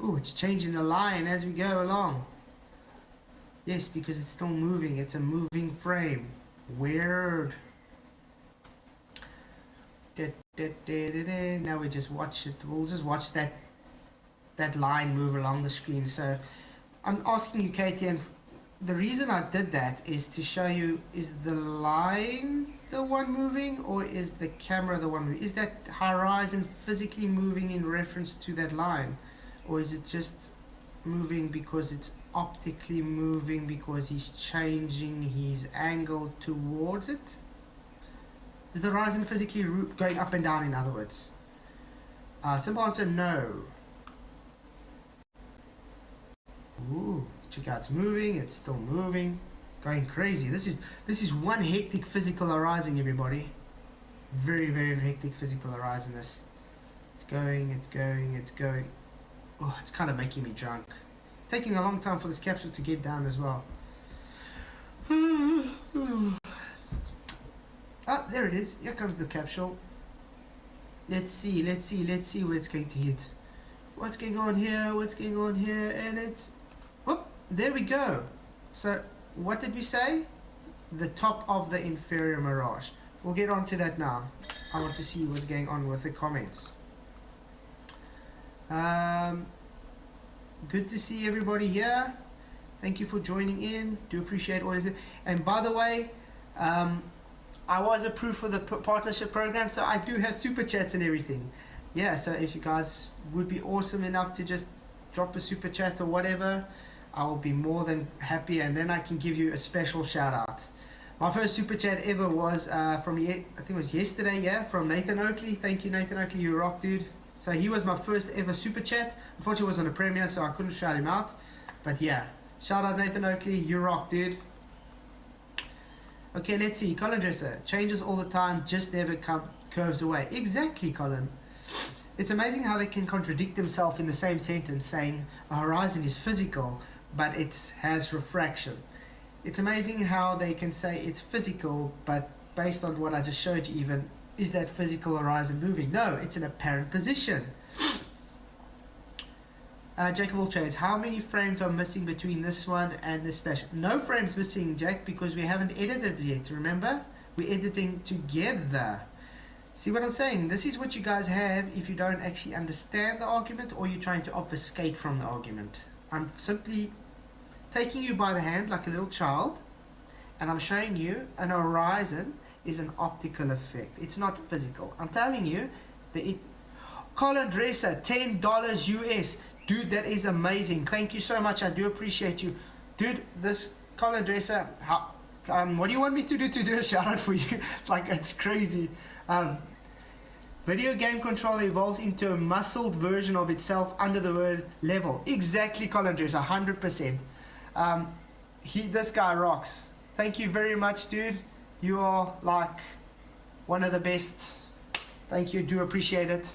Oh, it's changing the line as we go along. Yes, because it's still moving. It's a moving frame. Weird. Now we just watch it. We'll just watch that line move along the screen. So I'm asking you, Katie, and the reason I did that is to show you, is the line the one moving, or is the camera the one moving? Is that horizon physically moving in reference to that line, or is it just moving because it's optically moving because he's changing his angle towards it? Is the horizon physically going up and down, in other words? Simple answer, no. Ooh, check out, it's moving, it's still moving, going crazy. This is one hectic physical horizon, everybody. Very, very hectic physical horizon. This. It's going, it's going, it's going. Oh, it's kind of making me drunk. It's taking a long time for this capsule to get down as well. Ah, there it is. Here comes the capsule. Let's see where it's going to hit. What's going on here? What's going on here? And it's... Whoop, there we go. So, what did we say? The top of the inferior mirage. We'll get on to that now. I want to see what's going on with the comments. Good to see everybody here. Thank you for joining in. Do appreciate all of it. And by the way, I was approved for the partnership program, so I do have super chats and everything. Yeah, so if you guys would be awesome enough to just drop a super chat or whatever, I will be more than happy, and then I can give you a special shout out. My first super chat ever was from, I think it was yesterday, yeah, from Nathan Oakley. Thank you, Nathan Oakley, you rock, dude. So he was my first ever super chat. Unfortunately, it was on a premiere, so I couldn't shout him out. But yeah, shout out Nathan Oakley, you rock, dude. Okay, let's see. Colin Dresser, changes all the time, just never curves away. Exactly, Colin. It's amazing how they can contradict themselves in the same sentence, saying a horizon is physical, but it has refraction. It's amazing how they can say it's physical, but based on what I just showed you even, is that physical horizon moving? No, it's an apparent position. Jack of all trades, how many frames are missing between this one and this special? No frames missing, Jack, because we haven't edited yet, remember? We're editing together. See what I'm saying? This is what you guys have if you don't actually understand the argument, or you're trying to obfuscate from the argument. I'm simply taking you by the hand like a little child and I'm showing you an horizon is an optical effect. It's not physical. I'm telling you, Colin Dresser, $10 US. Dude, that is amazing. Thank you so much. I do appreciate you. Dude, this Colin Dresser, what do you want me to do a shout out for you? It's crazy. Video game controller evolves into a muscled version of itself under the word level. Exactly, Colin Dresser, 100%. This guy rocks. Thank you very much, dude. You are like one of the best. Thank you, do appreciate it.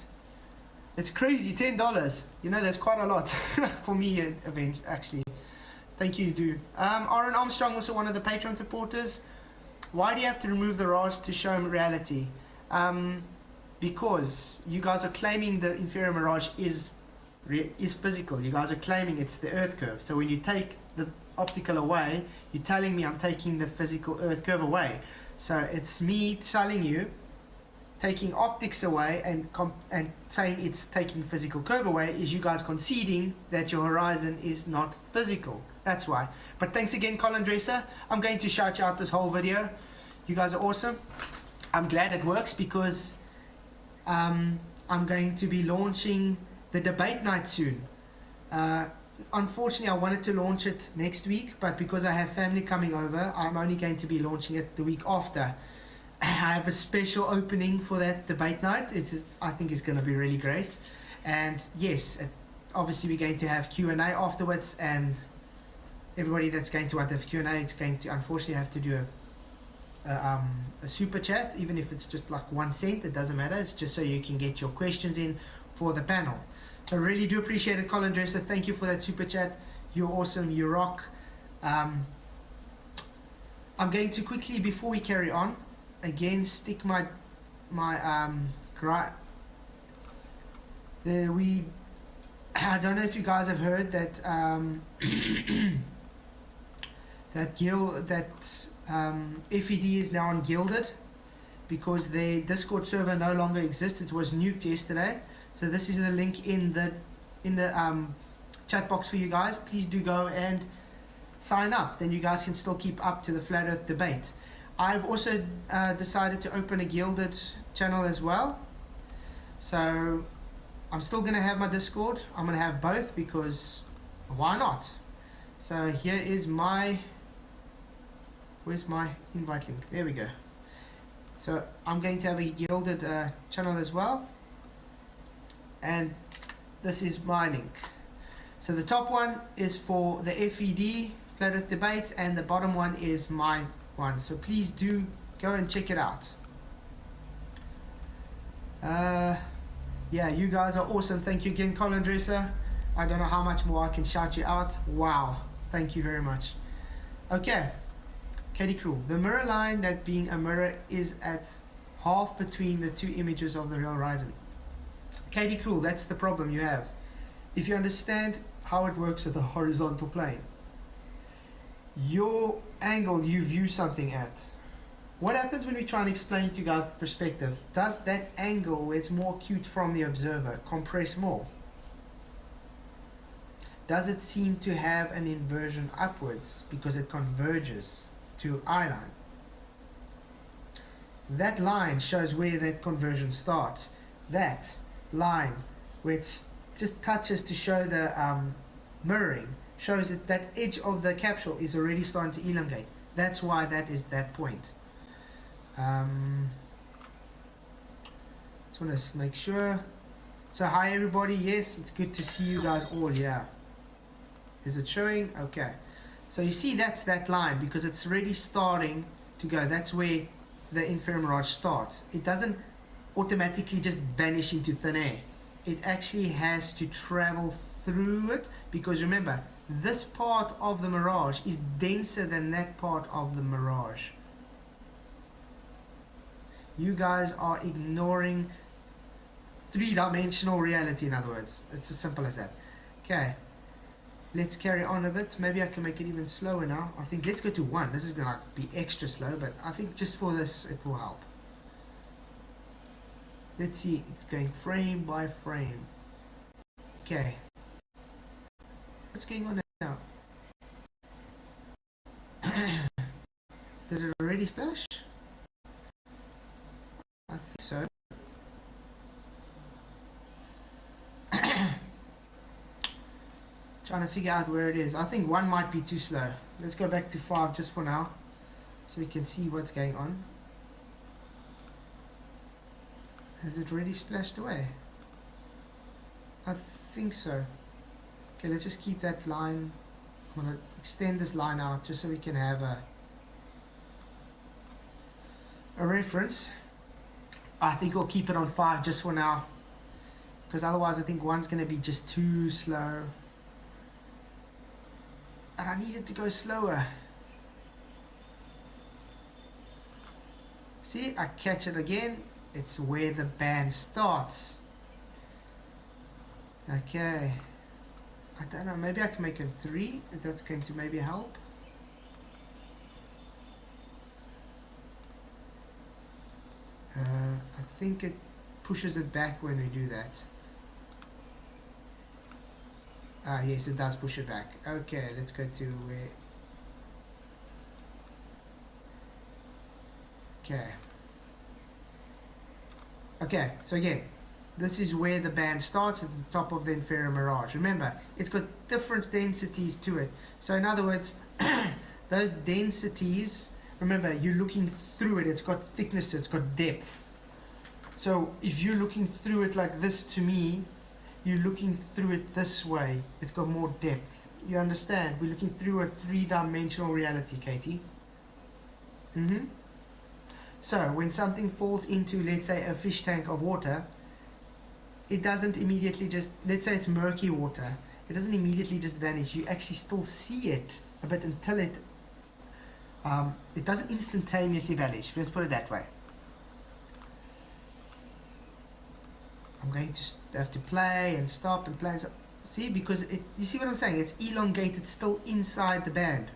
It's crazy, $10. You know, that's quite a lot for me event actually. Thank you, dude. Aaron Armstrong, also one of the Patreon supporters. Why do you have to remove the Rheds to show reality? Because you guys are claiming the inferior mirage is physical. You guys are claiming it's the earth curve. So when you take the optical away, you're telling me I'm taking the physical earth curve away. So it's me telling you, taking optics away and saying it's taking physical curve away, is you guys conceding that your horizon is not physical. That's why. But thanks again, Colin Dresser. I'm going to shout you out this whole video. You guys are awesome. I'm glad it works because I'm going to be launching the debate night soon. Unfortunately, I wanted to launch it next week, but because I have family coming over, I'm only going to be launching it the week after. I have a special opening for that debate night. I think it's going to be really great. And yes, obviously we're going to have Q&A afterwards, and everybody that's going to want to have Q&A, it's going to unfortunately have to do a super chat, even if it's just like 1 cent. It doesn't matter. It's just so you can get your questions in for the panel. So I really do appreciate it, Colin Dresser. Thank you for that super chat. You're awesome. You rock. I'm going to quickly, before we carry on, again stick I don't know if you guys have heard that FED is now on Gilded because their Discord server no longer exists. It was nuked yesterday. So this is the link in the chat box for you guys. Please do go and sign up. Then you guys can still keep up to the Flat Earth debate. I've also decided to open a Gilded channel as well. So I'm still going to have my Discord. I'm going to have both because why not? So here is where's my invite link? There we go. So I'm going to have a Gilded channel as well. And this is my link. So the top one is for the FED, Flat Earth debate, and the bottom one is my one. So please do go and check it out. Yeah, you guys are awesome. Thank you again, Colin Dresser. I don't know how much more I can shout you out. Wow, thank you very much. Okay, Katie Cruel. The mirror line, that being a mirror, is at half between the two images of the real horizon. Katie Cruel, that's the problem you have. If you understand how it works at the horizontal plane, your angle you view something at, what happens when we try and explain to you guys perspective? Does that angle where it's more acute from the observer compress more? Does it seem to have an inversion upwards because it converges to eye line? That line shows where that conversion starts. That line where it just touches to show the mirroring shows that that edge of the capsule is already starting to elongate. That's why that is that point. Just want to make sure. So hi everybody. Yes, it's good to see you guys all. Yeah, is it showing? Okay, so you see that's that line because it's already starting to go. That's where the inferior mirage starts. It doesn't automatically just vanish into thin air. It actually has to travel through it because remember, this part of the mirage is denser than that part of the mirage. You guys are ignoring three-dimensional reality, in other words. It's as simple as that. Okay, let's carry on a bit. Maybe I can make it even slower now. I think let's go to 1. This is gonna be extra slow, but I think just for this it will help. Let's see, it's going frame by frame. Okay, what's going on now? Did it already splash? I think so. Trying to figure out where it is. I think 1 might be too slow. Let's go back to 5 just for now, so we can see what's going on. Has it already splashed away? I think so. Okay, let's just keep that line. I'm going to extend this line out just so we can have a reference. I think we'll keep it on 5 just for now, because otherwise I think 1's going to be just too slow. And I need it to go slower. See, I catch it again. It's where the band starts. Okay. I don't know, maybe I can make it 3, if that's going to maybe help. I think it pushes it back when we do that. Ah, yes, it does push it back. Okay, let's go to where... Okay, so again, this is where the band starts at the top of the inferior mirage. Remember, it's got different densities to it. So in other words, those densities, remember, you're looking through it. It's got thickness to it. It's got depth. So if you're looking through it like this to me, you're looking through it this way. It's got more depth. You understand? We're looking through a 3-dimensional reality, Katie. So when something falls into, let's say, a fish tank of water, it doesn't immediately just, let's say it's murky water, it doesn't immediately just vanish. You actually still see it a bit until it doesn't instantaneously vanish. Let's put it that way. I'm going to have to play and stop and play and stop. See, because you see what I'm saying? It's elongated still inside the band.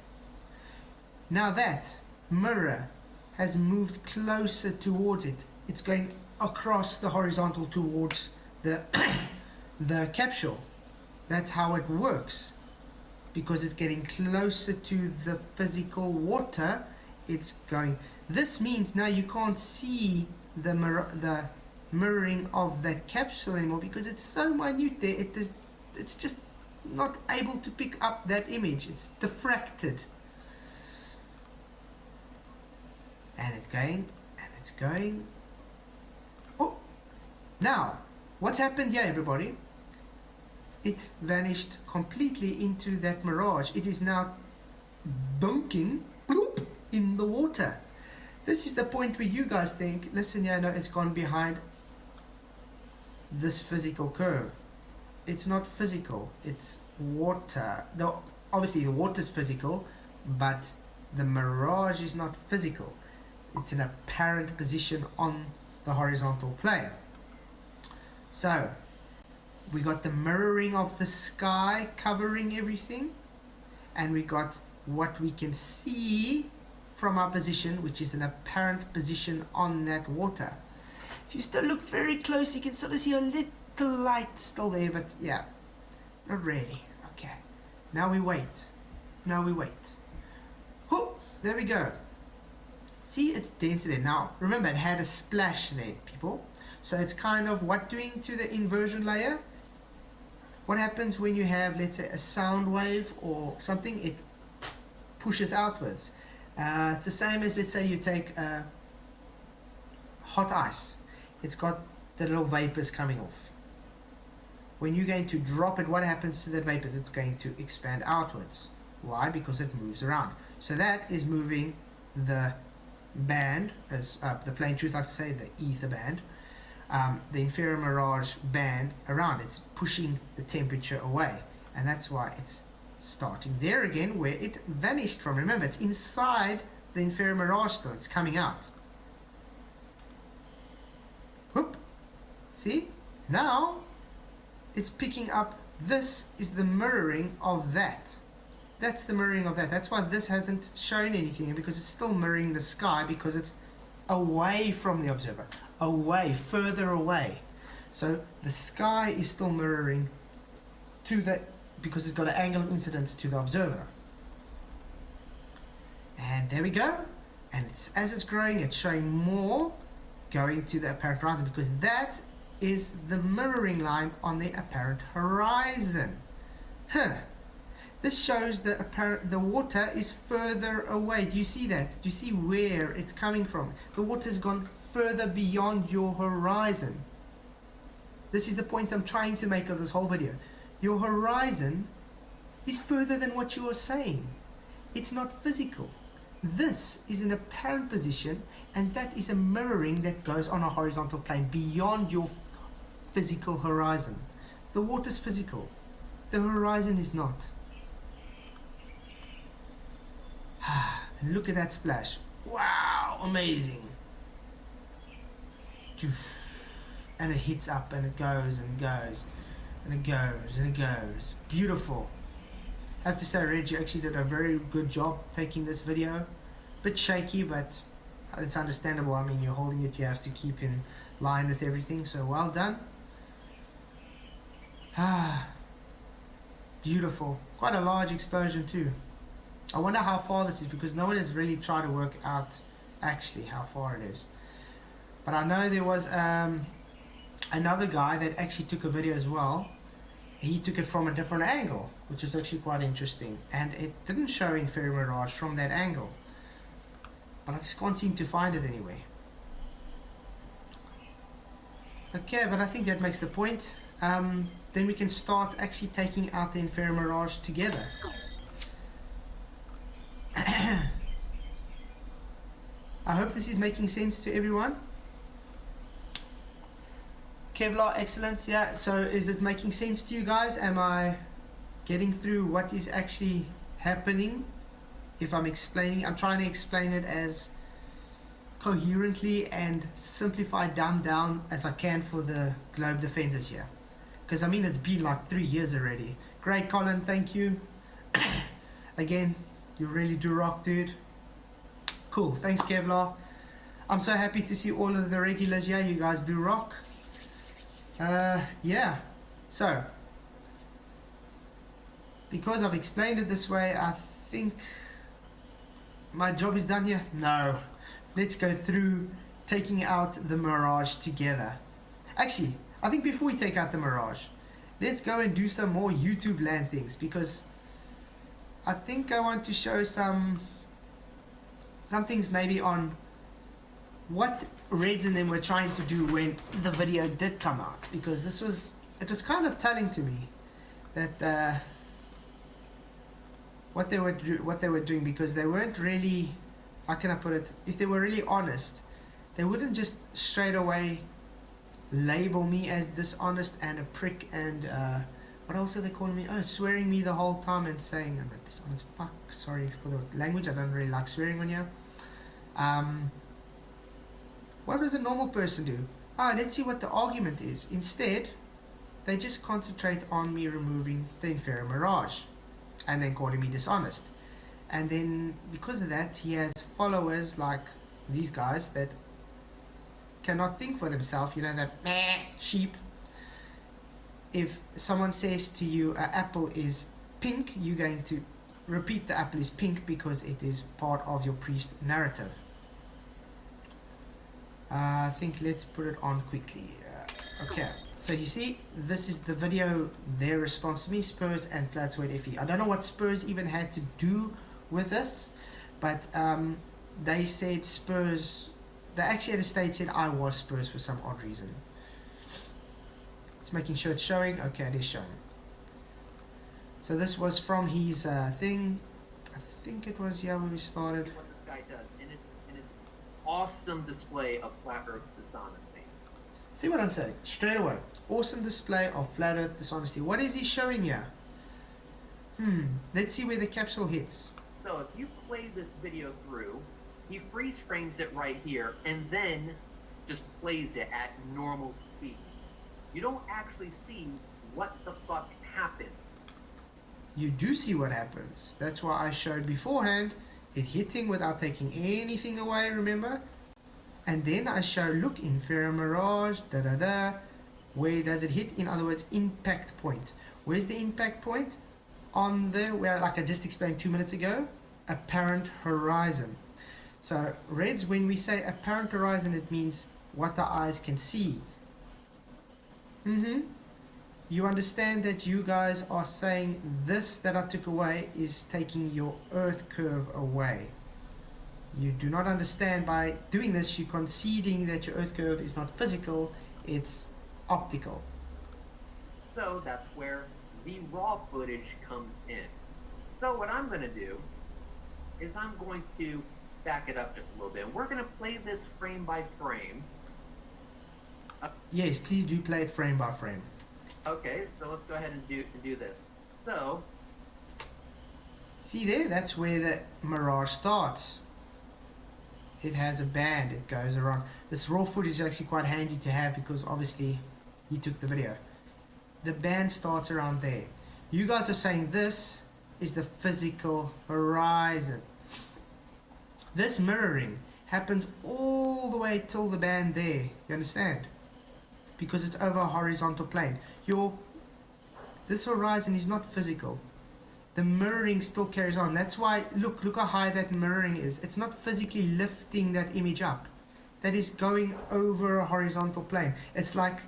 Now that mirror has moved closer towards it. It's going across the horizontal towards the the capsule. That's how it works. Because it's getting closer to the physical water, it's going. This means now you can't see the mirroring of that capsule anymore because it's so minute there. It's just not able to pick up that image. It's diffracted. And it's going, and it's going. Oh, now, what's happened here, everybody? It vanished completely into that mirage. It is now dunking bloop, in the water. This is the point where you guys think, listen, yeah, no, it's gone behind this physical curve. It's not physical, it's water. Obviously, the water is physical, but the mirage is not physical. It's an apparent position on the horizontal plane. So, we got the mirroring of the sky covering everything, and we got what we can see from our position, which is an apparent position on that water. If you still look very close, you can sort of see a little light still there, but yeah, not really. Okay, now we wait. Now we wait. Oh, there we go. See, it's denser there. Now, remember, it had a splash there, people. So it's kind of what doing to the inversion layer? What happens when you have, let's say, a sound wave or something? It pushes outwards. It's the same as, let's say, you take hot ice. It's got the little vapors coming off. When you're going to drop it, what happens to the vapors? It's going to expand outwards. Why? Because it moves around. So that is moving the band, as the plain truth likes to say, the ether band, the inferior mirage band around. It's pushing the temperature away, and that's why it's starting there again where it vanished from. Remember, it's inside the inferior mirage still. It's coming out. Whoop. See? Now it's picking up. This is the mirroring of that. That's the mirroring of that. That's why this hasn't shown anything, because it's still mirroring the sky, because it's away from the observer, away, further away. So the sky is still mirroring to that, because it's got an angle of incidence to the observer. And there we go. And as it's growing, it's showing more going to the apparent horizon, because that is the mirroring line on the apparent horizon. This shows the water is further away. Do you see that? Do you see where it's coming from? The water's gone further beyond your horizon. This is the point I'm trying to make of this whole video. Your horizon is further than what you are saying. It's not physical. This is an apparent position, and that is a mirroring that goes on a horizontal plane beyond your physical horizon. The water's physical. The horizon is not. And look at that splash. Wow, amazing. And it hits up and it goes and goes and it goes and it goes. Beautiful. I have to say, Rheds, you actually did a very good job taking this video. Bit shaky, but it's understandable. I mean, you're holding it, you have to keep in line with everything, so well done. Beautiful. Quite a large explosion too. I wonder how far this is, because no one has really tried to work out actually how far it is. But I know there was another guy that actually took a video as well. He took it from a different angle, which is actually quite interesting, and it didn't show Inferior mirage from that angle, but I just can't seem to find it anyway. Okay, but I think that makes the point. Then we can start actually taking out the Inferior mirage together. I hope this is making sense to everyone. Kevlar, excellent. Yeah, so is it making sense to you guys? Am I getting through what is actually happening? If I'm explaining, I'm trying to explain it as coherently and simplified, dumbed down as I can for the globe defenders here. Because I mean, it's been like 3 years already. Great, Colin, thank you. Again, you really do rock, dude. Cool, thanks, Kevlar. I'm so happy to see all of the regulars here. You guys do rock. Yeah, so because I've explained it this way, I think my job is done here. No, let's go through taking out the mirage together. Actually, I think before we take out the mirage, let's go and do some more YouTube land things, because I think I want to show some things maybe on what Rheds and them were trying to do when the video did come out, because it was kind of telling to me that what they were doing, because they weren't really, how can I put it, if they were really honest, they wouldn't just straight away label me as dishonest and a prick and what else are they calling me? Oh, swearing me the whole time and saying I'm a dishonest fuck. Sorry for the language, I don't really like swearing on here. What does a normal person do? Let's see what the argument is. Instead, they just concentrate on me removing the Inferior mirage and then calling me dishonest. And then because of that, he has followers like these guys that cannot think for themselves, you know, that meh sheep. If someone says to you an apple is pink, you're going to repeat the apple is pink because it is part of your priest narrative. I think let's put it on quickly. Okay, so you see, this is the video, their response to me, Spurs and Flatzoid FE. I don't know what Spurs even had to do with this, but they said Spurs, they actually at a stage said I was Spurs for some odd reason. It's making sure it's showing. Okay, it is showing. So this was from his thing. I think it was, yeah, when we started. What this guy does, and it's awesome display of flat Earth dishonesty. See what I'm saying? Straight away. Awesome display of flat Earth dishonesty. What is he showing here? Let's see where the capsule hits. So if you play this video through, he freeze frames it right here and then just plays it at normal speed. You don't actually see what the fuck happens. You do see what happens. That's why I showed beforehand it hitting without taking anything away, remember? And then I show, look, Inferior mirage, where does it hit? In other words, impact point. Where's the impact point? On the, where, like I just explained 2 minutes ago, apparent horizon. So Reds, when we say apparent horizon, it means what the eyes can see. You understand that you guys are saying this that I took away is taking your earth curve away. You do not understand by doing this, you're conceding that your earth curve is not physical, it's optical. So that's where the raw footage comes in. So what I'm going to do is I'm going to back it up just a little bit. We're going to play this frame by frame. Yes, please do play it frame by frame. Okay, so let's go ahead and do this. So, See there, that's where the mirage starts. It has a band, it goes around. This raw footage is actually quite handy to have because obviously he took the video. The band starts around there. You guys are saying this is the physical horizon. This mirroring happens all the way till the band there. You understand? Because it's over a horizontal plane. This horizon is not physical. The mirroring still carries on. That's why, look how high that mirroring is. It's not physically lifting that image up. That is going over a horizontal plane. It's like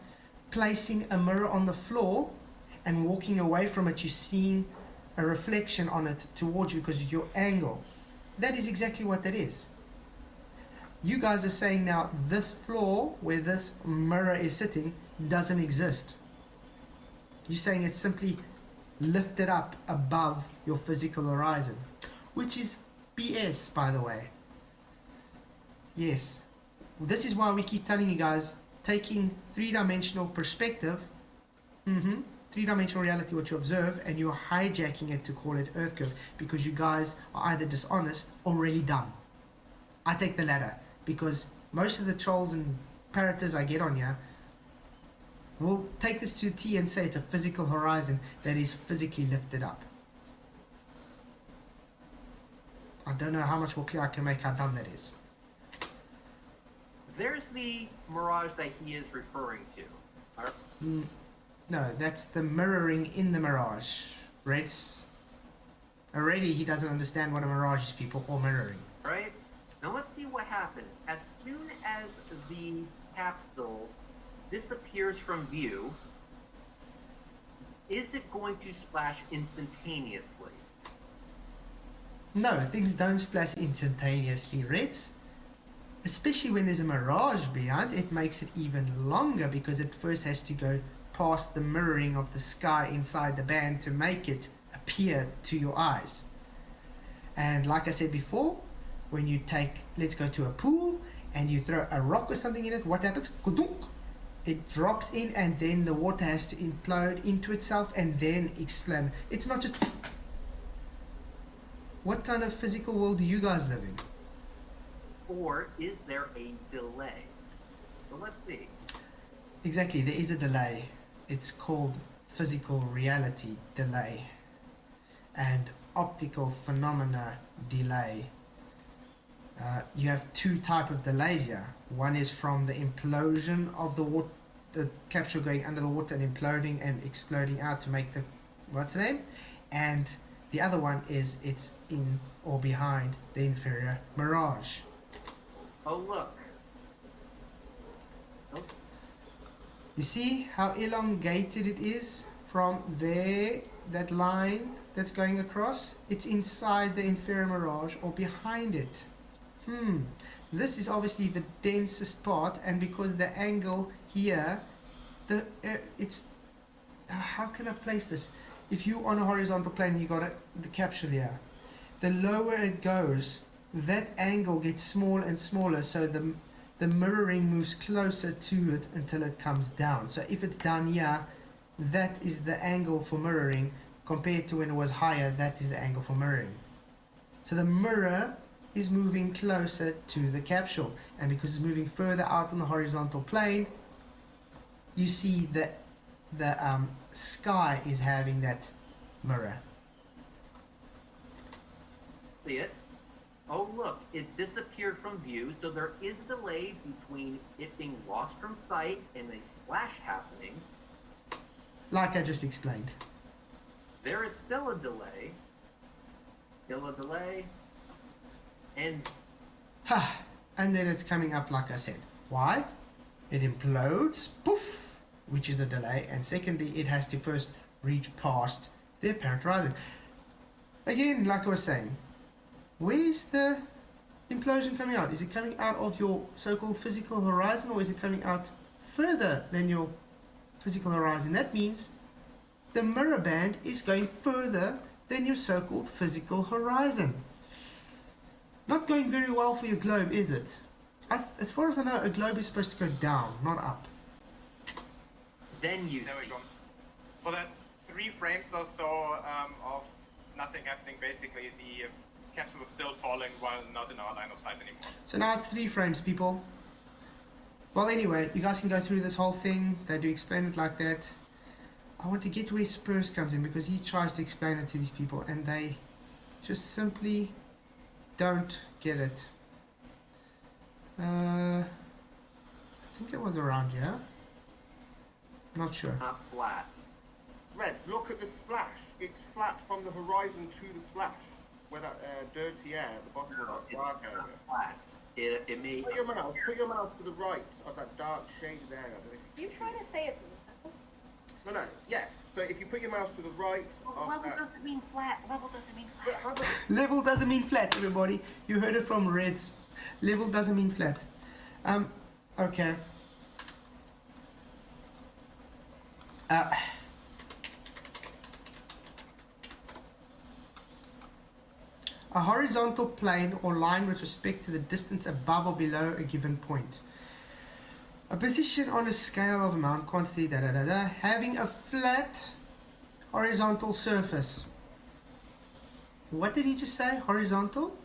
placing a mirror on the floor and walking away from it. You're seeing a reflection on it towards you because of your angle. That is exactly what that is. You guys are saying now this floor where this mirror is sitting doesn't exist. You're saying it's simply lifted up above your physical horizon, which is BS, by the way. Yes, this is why we keep telling you guys, taking three-dimensional perspective, three-dimensional reality, what you observe, and you're hijacking it to call it earth curve, because you guys are either dishonest or really dumb. I take the latter, because most of the trolls and parroters I get on here will take this to T and say it's a physical horizon that is physically lifted up. I don't know how much more clear I can make how dumb that is. there's the mirage that he is referring to. No, that's the mirroring in the mirage. Rheds. Already he doesn't understand what a mirage is, people, or mirroring. Right? Now let's see what happens. As soon as the capsule disappears from view, is it going to splash instantaneously? No, things don't splash instantaneously, Rheds. Especially when there's a mirage behind, it makes it even longer because it first has to go past the mirroring of the sky inside the band to make it appear to your eyes. And like I said before, when you take, let's go to a pool and you throw a rock or something in it, what happens? Kudunk! It drops in and then the water has to implode into itself and then explode. It's not just... What kind of physical world do you guys live in? Or is there a delay? So let's see. Exactly, there is a delay. It's called physical reality delay and optical phenomena delay. You have two types of delays here. One is from the implosion of the water, the capsule going under the water and imploding and exploding out to make the, what's the name? And the other one is it's in or behind the inferior mirage. Oh, look. Oh, You see how elongated it is from there, that line that's going across? It's inside the inferior mirage or behind it. This is obviously the densest part, and because the angle here, it's... how can I place this? If you're on a horizontal plane, you got the capsule here. The lower it goes, that angle gets smaller and smaller, so the mirroring moves closer to it until it comes down. So if it's down here, that is the angle for mirroring, compared to when it was higher, that is the angle for mirroring. So the mirror is moving closer to the capsule, and because it's moving further out on the horizontal plane, you see that the sky is having that mirror. see it? Oh, look, it disappeared from view, so there is a delay between it being lost from sight and a splash happening. Like I just explained. There is still a delay. Still a delay. And And then it's coming up like I said. Why? It implodes, poof, which is the delay, and secondly, it has to first reach past the apparent horizon. Again, like I was saying, where's the implosion coming out? Is it coming out of your so-called physical horizon, or is it coming out further than your physical horizon? That means the mirror band is going further than your so-called physical horizon. Not going very well for your globe, is it? As far as I know, a globe is supposed to go down, not up. Then you There we see. go. So that's 3 frames or so of nothing happening. Basically, the capsule is still falling while not in our line of sight anymore. So now it's 3 frames, people. Well, anyway, you guys can go through this whole thing. They do explain it like that. I want to get where Spurs comes in, because he tries to explain it to these people and they just simply don't get it. I think it was around here. Not sure. Not flat. Reds, look at the splash. It's flat from the horizon to the splash. Where that dirty air at the bottom of that It's dark area. not flat. It may. Put your mouse to the right of that dark shaded area. I don't know if You trying to say it's No, yeah. So if you put your mouse to the right of Level that... doesn't mean flat. Level doesn't mean But flat. how does... Level doesn't mean flat, everybody. You heard it from Rheds. Level doesn't mean flat. Okay. A horizontal plane or line with respect to the distance above or below a given point. A position on a scale of amount, quantity, having a flat horizontal surface. What did he just say? Horizontal?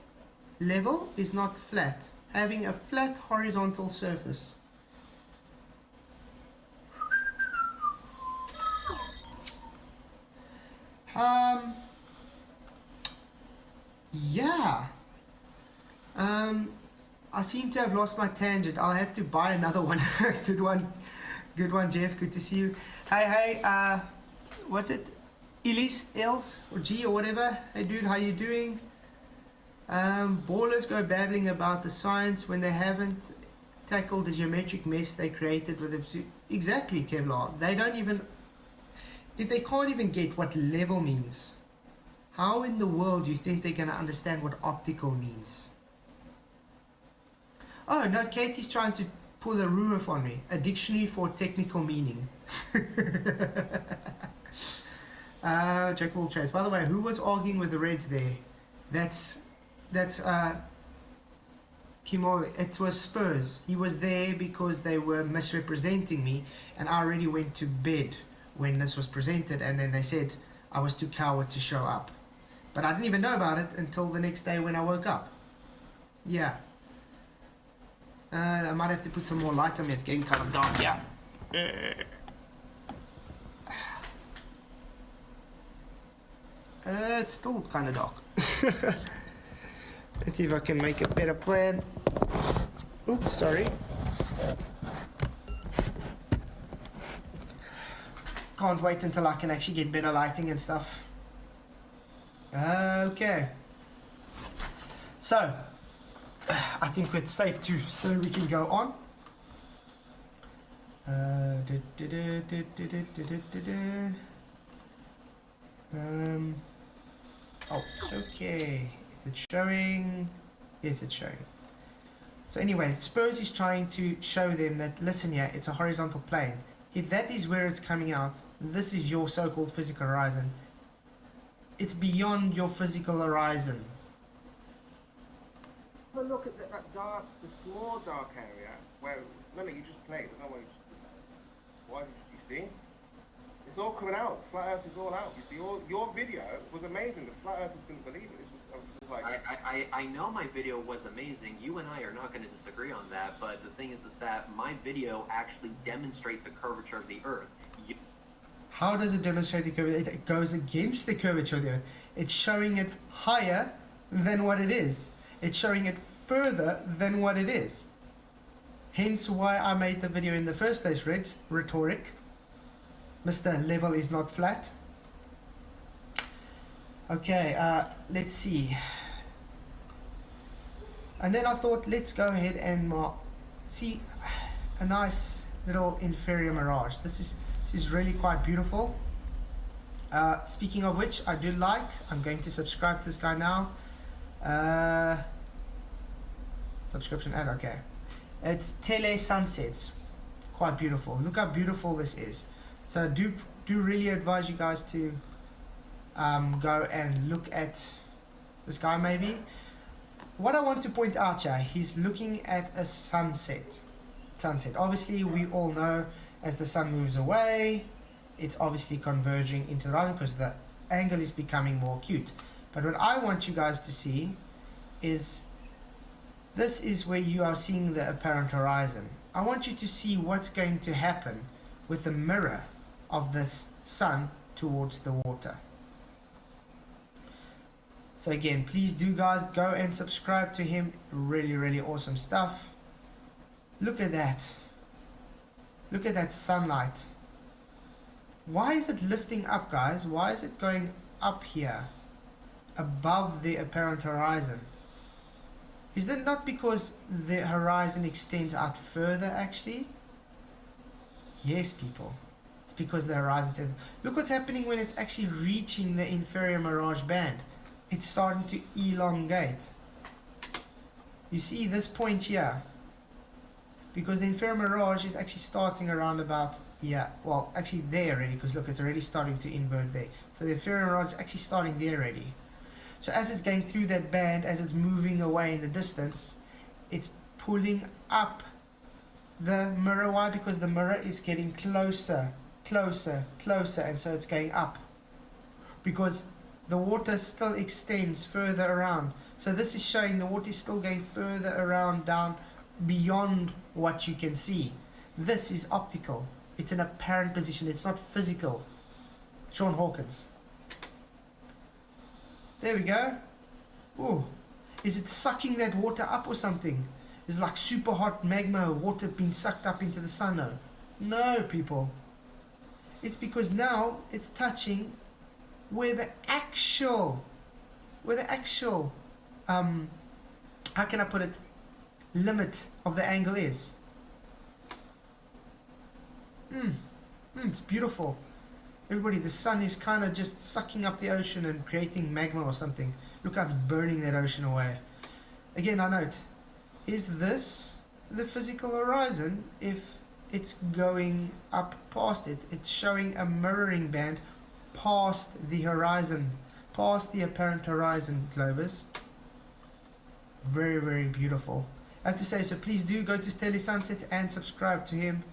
Level is not flat. Having a flat horizontal surface. Yeah. I seem to have lost my tangent. I'll have to buy another one. Good one. Good one, Jeff. Good to see you. Hey, what's it? Elise, Els, or G, or whatever. Hey, dude, how you doing? Ballers go babbling about the science when they haven't tackled the geometric mess they created with the... Exactly, Kevlar. They don't even... If they can't even get what level means, how in the world do you think they're going to understand what optical means? Oh, no, Katie's trying to pull a roof on me. A dictionary for technical meaning. Jack will chase. By the way, who was arguing with the Reds there? That's Kimoli. It was Spurs. He was there because they were misrepresenting me, and I already went to bed when this was presented, and then they said I was too coward to show up. But I didn't even know about it until the next day when I woke up. Yeah. I might have to put some more light on me. It's getting kind of dark. Yeah. It's still kind of dark. Let's see if I can make a better plan. Oops, sorry. Can't wait until I can actually get better lighting and stuff. Okay. So, I think it's safe to, so we can go on. Oh, it's okay. Is it showing? Yes, it's showing. So anyway, Spurs is trying to show them that, listen here, it's a horizontal plane. If that is where it's coming out, this is your so-called physical horizon. It's beyond your physical horizon. But look at that dark, the small dark area where... No, you just played. No one... Why did you see? It's all coming out. Flat Earth is all out. You see, your video was amazing. The Flat Earthers couldn't believe it. I was like... I know my video was amazing. You and I are not going to disagree on that, but the thing is that my video actually demonstrates the curvature of the Earth. How does it demonstrate the curvature? It goes against the curvature of the Earth. It's showing it higher than what it is. It's showing it further than what it is. Hence why I made the video in the first place, Rheds. Rhetoric. Mr. Level is not flat. Okay, let's see. And then I thought, let's go ahead and see a nice little inferior mirage. This is really quite beautiful. Speaking of which, I'm going to subscribe to this guy now. Subscription ad, okay. It's Tele Sunsets. Quite beautiful. Look how beautiful this is. So do really advise you guys to go and look at this guy maybe. What I want to point out here, he's looking at a sunset. Obviously, we all know as the sun moves away, it's obviously converging into the horizon because the angle is becoming more acute. But what I want you guys to see is this is where you are seeing the apparent horizon. I want you to see what's going to happen with the mirror of this sun towards the water. So again, please do guys go and subscribe to him. Really, really awesome stuff. Look at that. Look at that sunlight. Why is it lifting up, guys? Why is it going up here above the apparent horizon? Is that not because the horizon extends out further actually? Yes, people. It's because the horizon extends. Look what's happening when it's actually reaching the inferior mirage band. It's starting to elongate. You see this point here? Because the inferior mirage is actually starting around about here. Well, actually there already, because look, it's already starting to invert there. So the inferior mirage is actually starting there already. So as it's going through that band, as it's moving away in the distance, it's pulling up the mirror. Why? Because the mirror is getting closer, closer, closer, and so it's going up. Because the water still extends further around. So this is showing the water is still going further around, down, beyond what you can see. This is optical. It's an apparent position. It's not physical. Sean Hawkins. There we go. Ooh. Is it sucking that water up or something? Is it like super hot magma water being sucked up into the sun? No, people. It's because now it's touching where the actual how can I put it, limit of the angle is. It's beautiful. Everybody, the sun is kind of just sucking up the ocean and creating magma or something. Look how it's burning that ocean away. Again, I note, is this the physical horizon? If it's going up past it, it's showing a mirroring band past the horizon, past the apparent horizon, Globus. Very, very beautiful. I have to say, so please do go to Tele Sunsets and subscribe to him.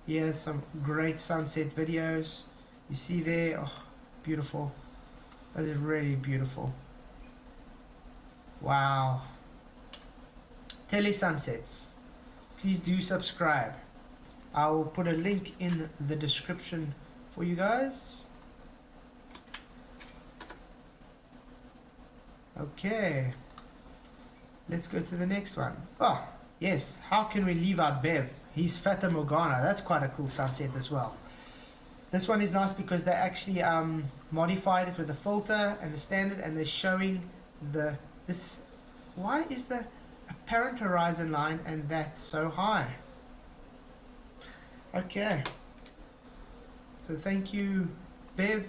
He has some great sunset videos. You see there, oh, beautiful. That is really beautiful. Wow. Tele Sunsets. Please do subscribe. I will put a link in the description for you guys. Okay. Let's go to the next one. Oh, yes. How can we leave out Bev? He's Fata Morgana. That's quite a cool sunset as well. This one is nice because they actually modified it with the filter and the standard, and they're showing this. Why is the apparent horizon line and that so high? Okay. So thank you, Bev,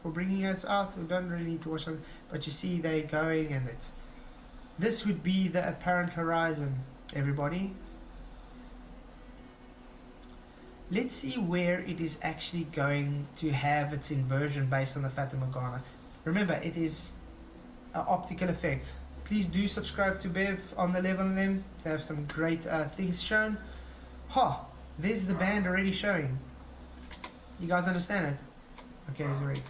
for bringing us out. We don't really need to watch it, but you see they're going, and this would be the apparent horizon, everybody. Let's see where it is actually going to have its inversion based on the Fata Morgana. Remember, it is an optical effect. Please do subscribe to Bev on the level of them. They have some great things shown. There's the band already showing. You guys understand it? Okay, it's already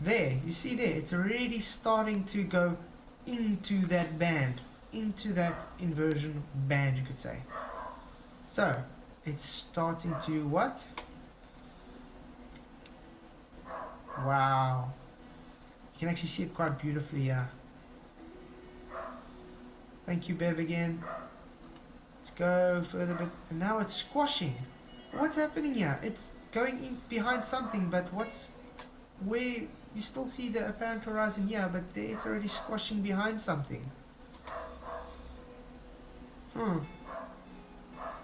there. You see there, it's already starting to go into that band, into that inversion band, you could say. So it's starting to what? Wow. You can actually see it quite beautifully here. Thank you, Bev, again. Let's go further a bit. And now it's squashing. What's happening here? It's going in behind something, but where you still see the apparent horizon here, but there it's already squashing behind something.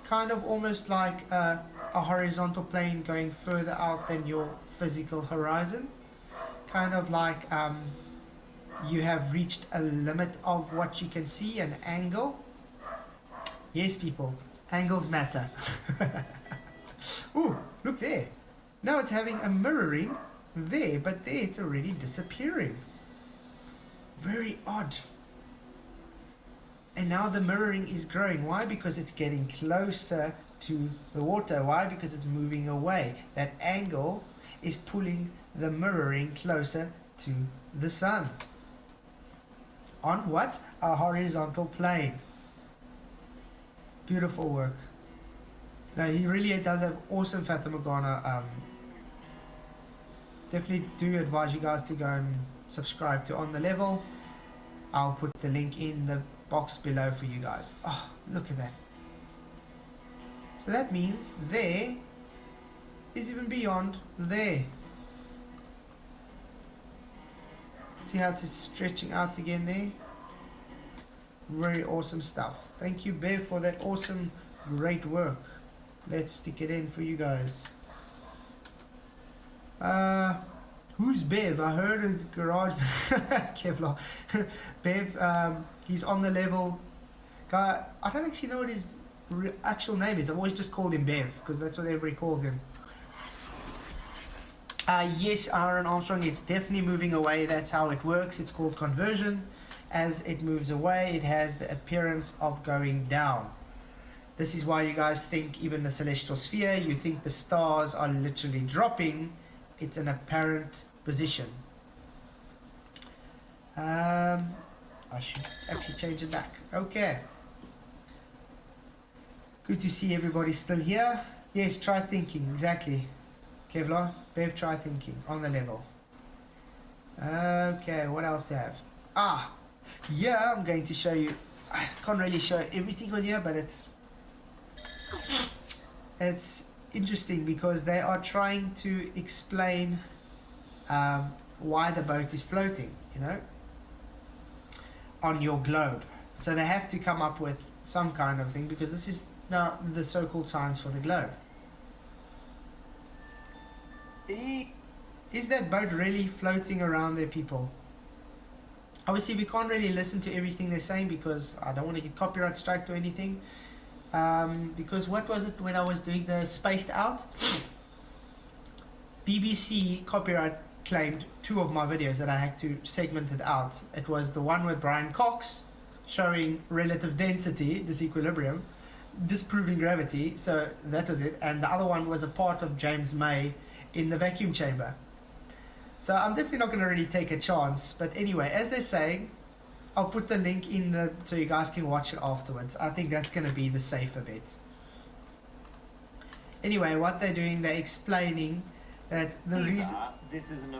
Kind of almost like a horizontal plane going further out than your physical horizon. Kind of like you have reached a limit of what you can see, an angle. Yes, people, angles matter. Ooh, look there. Now it's having a mirroring there, but there it's already disappearing. Very odd. And now the mirroring is growing. Why? Because it's getting closer to the water. Why? Because it's moving away. That angle is pulling the mirroring closer to the sun. On what? A horizontal plane. Beautiful work. Now he really does have awesome Fata Morgana. Definitely do advise you guys to go and subscribe to On The Level. I'll put the link in the box below for you guys. Oh, look at that. So that means there is even beyond there. See how it's stretching out again there? Very awesome stuff. Thank you, Bev, for that awesome, great work. Let's stick it in for you guys. Who's Bev? I heard his garage. Kevlar. Bev, he's On The Level. Guy, I don't actually know what his actual name is. I've always just called him Bev because that's what everybody calls him. Yes, Aaron Armstrong, it's definitely moving away. That's how it works. It's called conversion. As it moves away, it has the appearance of going down. This is why you guys think even the celestial sphere, you think the stars are literally dropping. It's an apparent position. I should actually change it back. Okay. Good to see everybody still here. Yes, try thinking. Exactly. Kevlar, Bev, try thinking. On The Level. Okay, what else to have? Yeah, I'm going to show you. I can't really show everything on here, but it's interesting because they are trying to explain why the boat is floating, you know, on your globe. So they have to come up with some kind of thing because this is now the so-called science for the globe. Is that boat really floating around there, people? Obviously, we can't really listen to everything they're saying because I don't want to get copyright striked or anything. Because what was it when I was doing the Spaced Out? BBC copyright claimed 2 of my videos that I had to segment it out. It was the one with Brian Cox showing relative density, disequilibrium, disproving gravity, so that was it. And the other one was a part of James May in the vacuum chamber. So I'm definitely not going to really take a chance. But anyway, as they're saying, I'll put the link in the so you guys can watch it afterwards. I think that's going to be the safer bet. Anyway, what they're doing, they're explaining that the reason this is an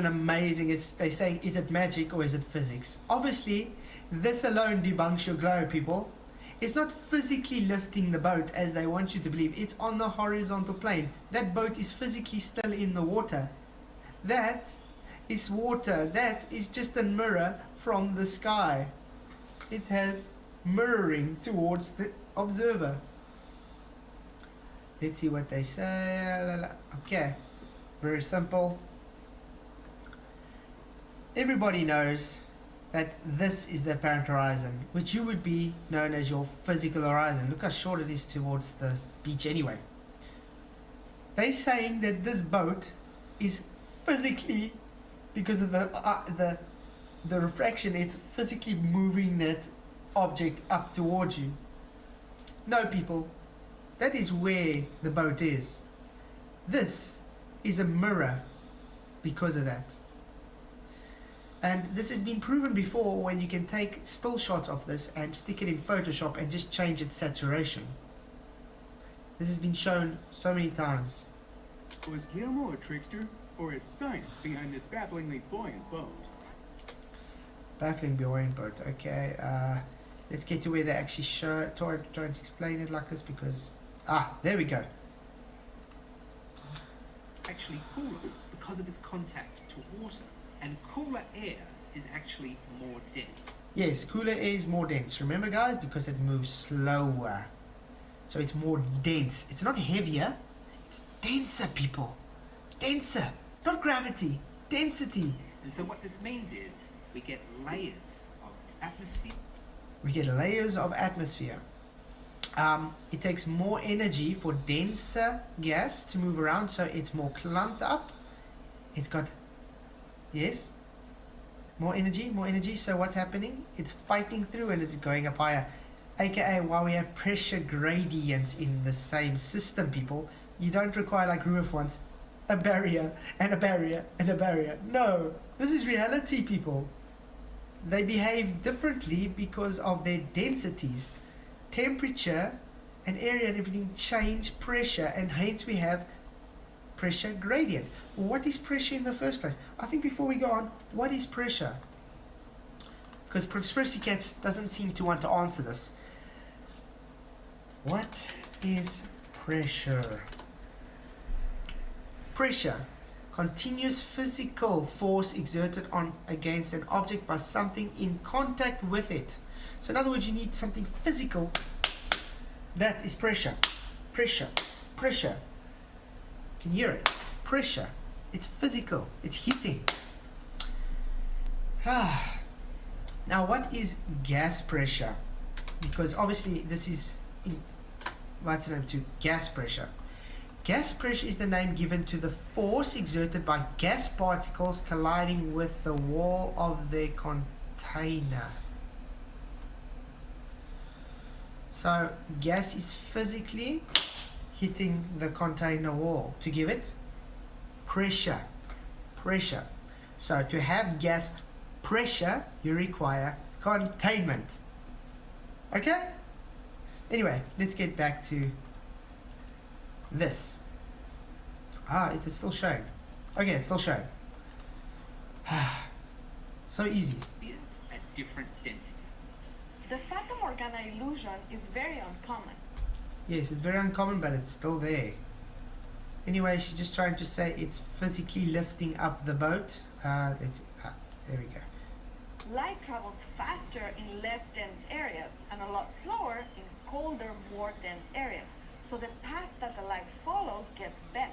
amazing. They're saying, is it magic or is it physics? Obviously, this alone debunks your globe, people. It's not physically lifting the boat as they want you to believe. It's on the horizontal plane. That boat is physically still in the water. That is water. That is just a mirror from the sky. It has mirroring towards the observer. Let's see what they say. Okay, very simple. Everybody knows that this is the apparent horizon, which you would be known as your physical horizon. Look how short it is towards the beach anyway. They're saying that this boat is physically, because of the refraction, it's physically moving that object up towards you. No, people, that is where the boat is. This is a mirror because of that. And this has been proven before when you can take still shots of this and stick it in Photoshop and just change its saturation. This has been shown so many times. Was Guillermo a trickster, or is science behind this bafflingly buoyant boat? Baffling buoyant boat. Okay, let's get to where they actually trying to explain it like this because... there we go. Actually cooler because of its contact to water, and cooler air is actually more dense. Yes, cooler air is more dense. Remember, guys, because it moves slower. So it's more dense. It's not heavier. It's denser, people. Denser. Not gravity. Density. And so what this means is we get layers of atmosphere. We get layers of atmosphere. It takes more energy for denser gas to move around, so it's more clumped up. It's got, yes, more energy. So what's happening? It's fighting through and it's going up higher. AKA while we have pressure gradients in the same system, people, you don't require, like Ruif wants, a barrier and a barrier and a barrier. No, this is reality, people. They behave differently because of their densities. Temperature and area and everything change pressure, and hence we have pressure gradient. What is pressure in the first place? I think before we go on, what is pressure? Because Conspiracy Cats doesn't seem to want to answer this. What is pressure? Pressure, continuous physical force exerted on against an object by something in contact with it. So in other words, you need something physical. That is pressure. Pressure. Pressure. Can you hear it? Pressure. It's physical. It's heating. Now what is gas pressure? Because obviously this is what's the name to gas pressure. Gas pressure is the name given to the force exerted by gas particles colliding with the wall of their container. So gas is physically hitting the container wall to give it pressure. Pressure. So to have gas pressure, you require containment. Okay? Anyway, let's get back to this. Is it still showing? Okay, it's still showing. So easy. At different density. The Fata Morgana illusion is very uncommon. Yes, it's very uncommon, but it's still there. Anyway, she's just trying to say it's physically lifting up the boat. There we go. Light travels faster in less dense areas and a lot slower in colder, more dense areas. So the path that the light follows gets bent.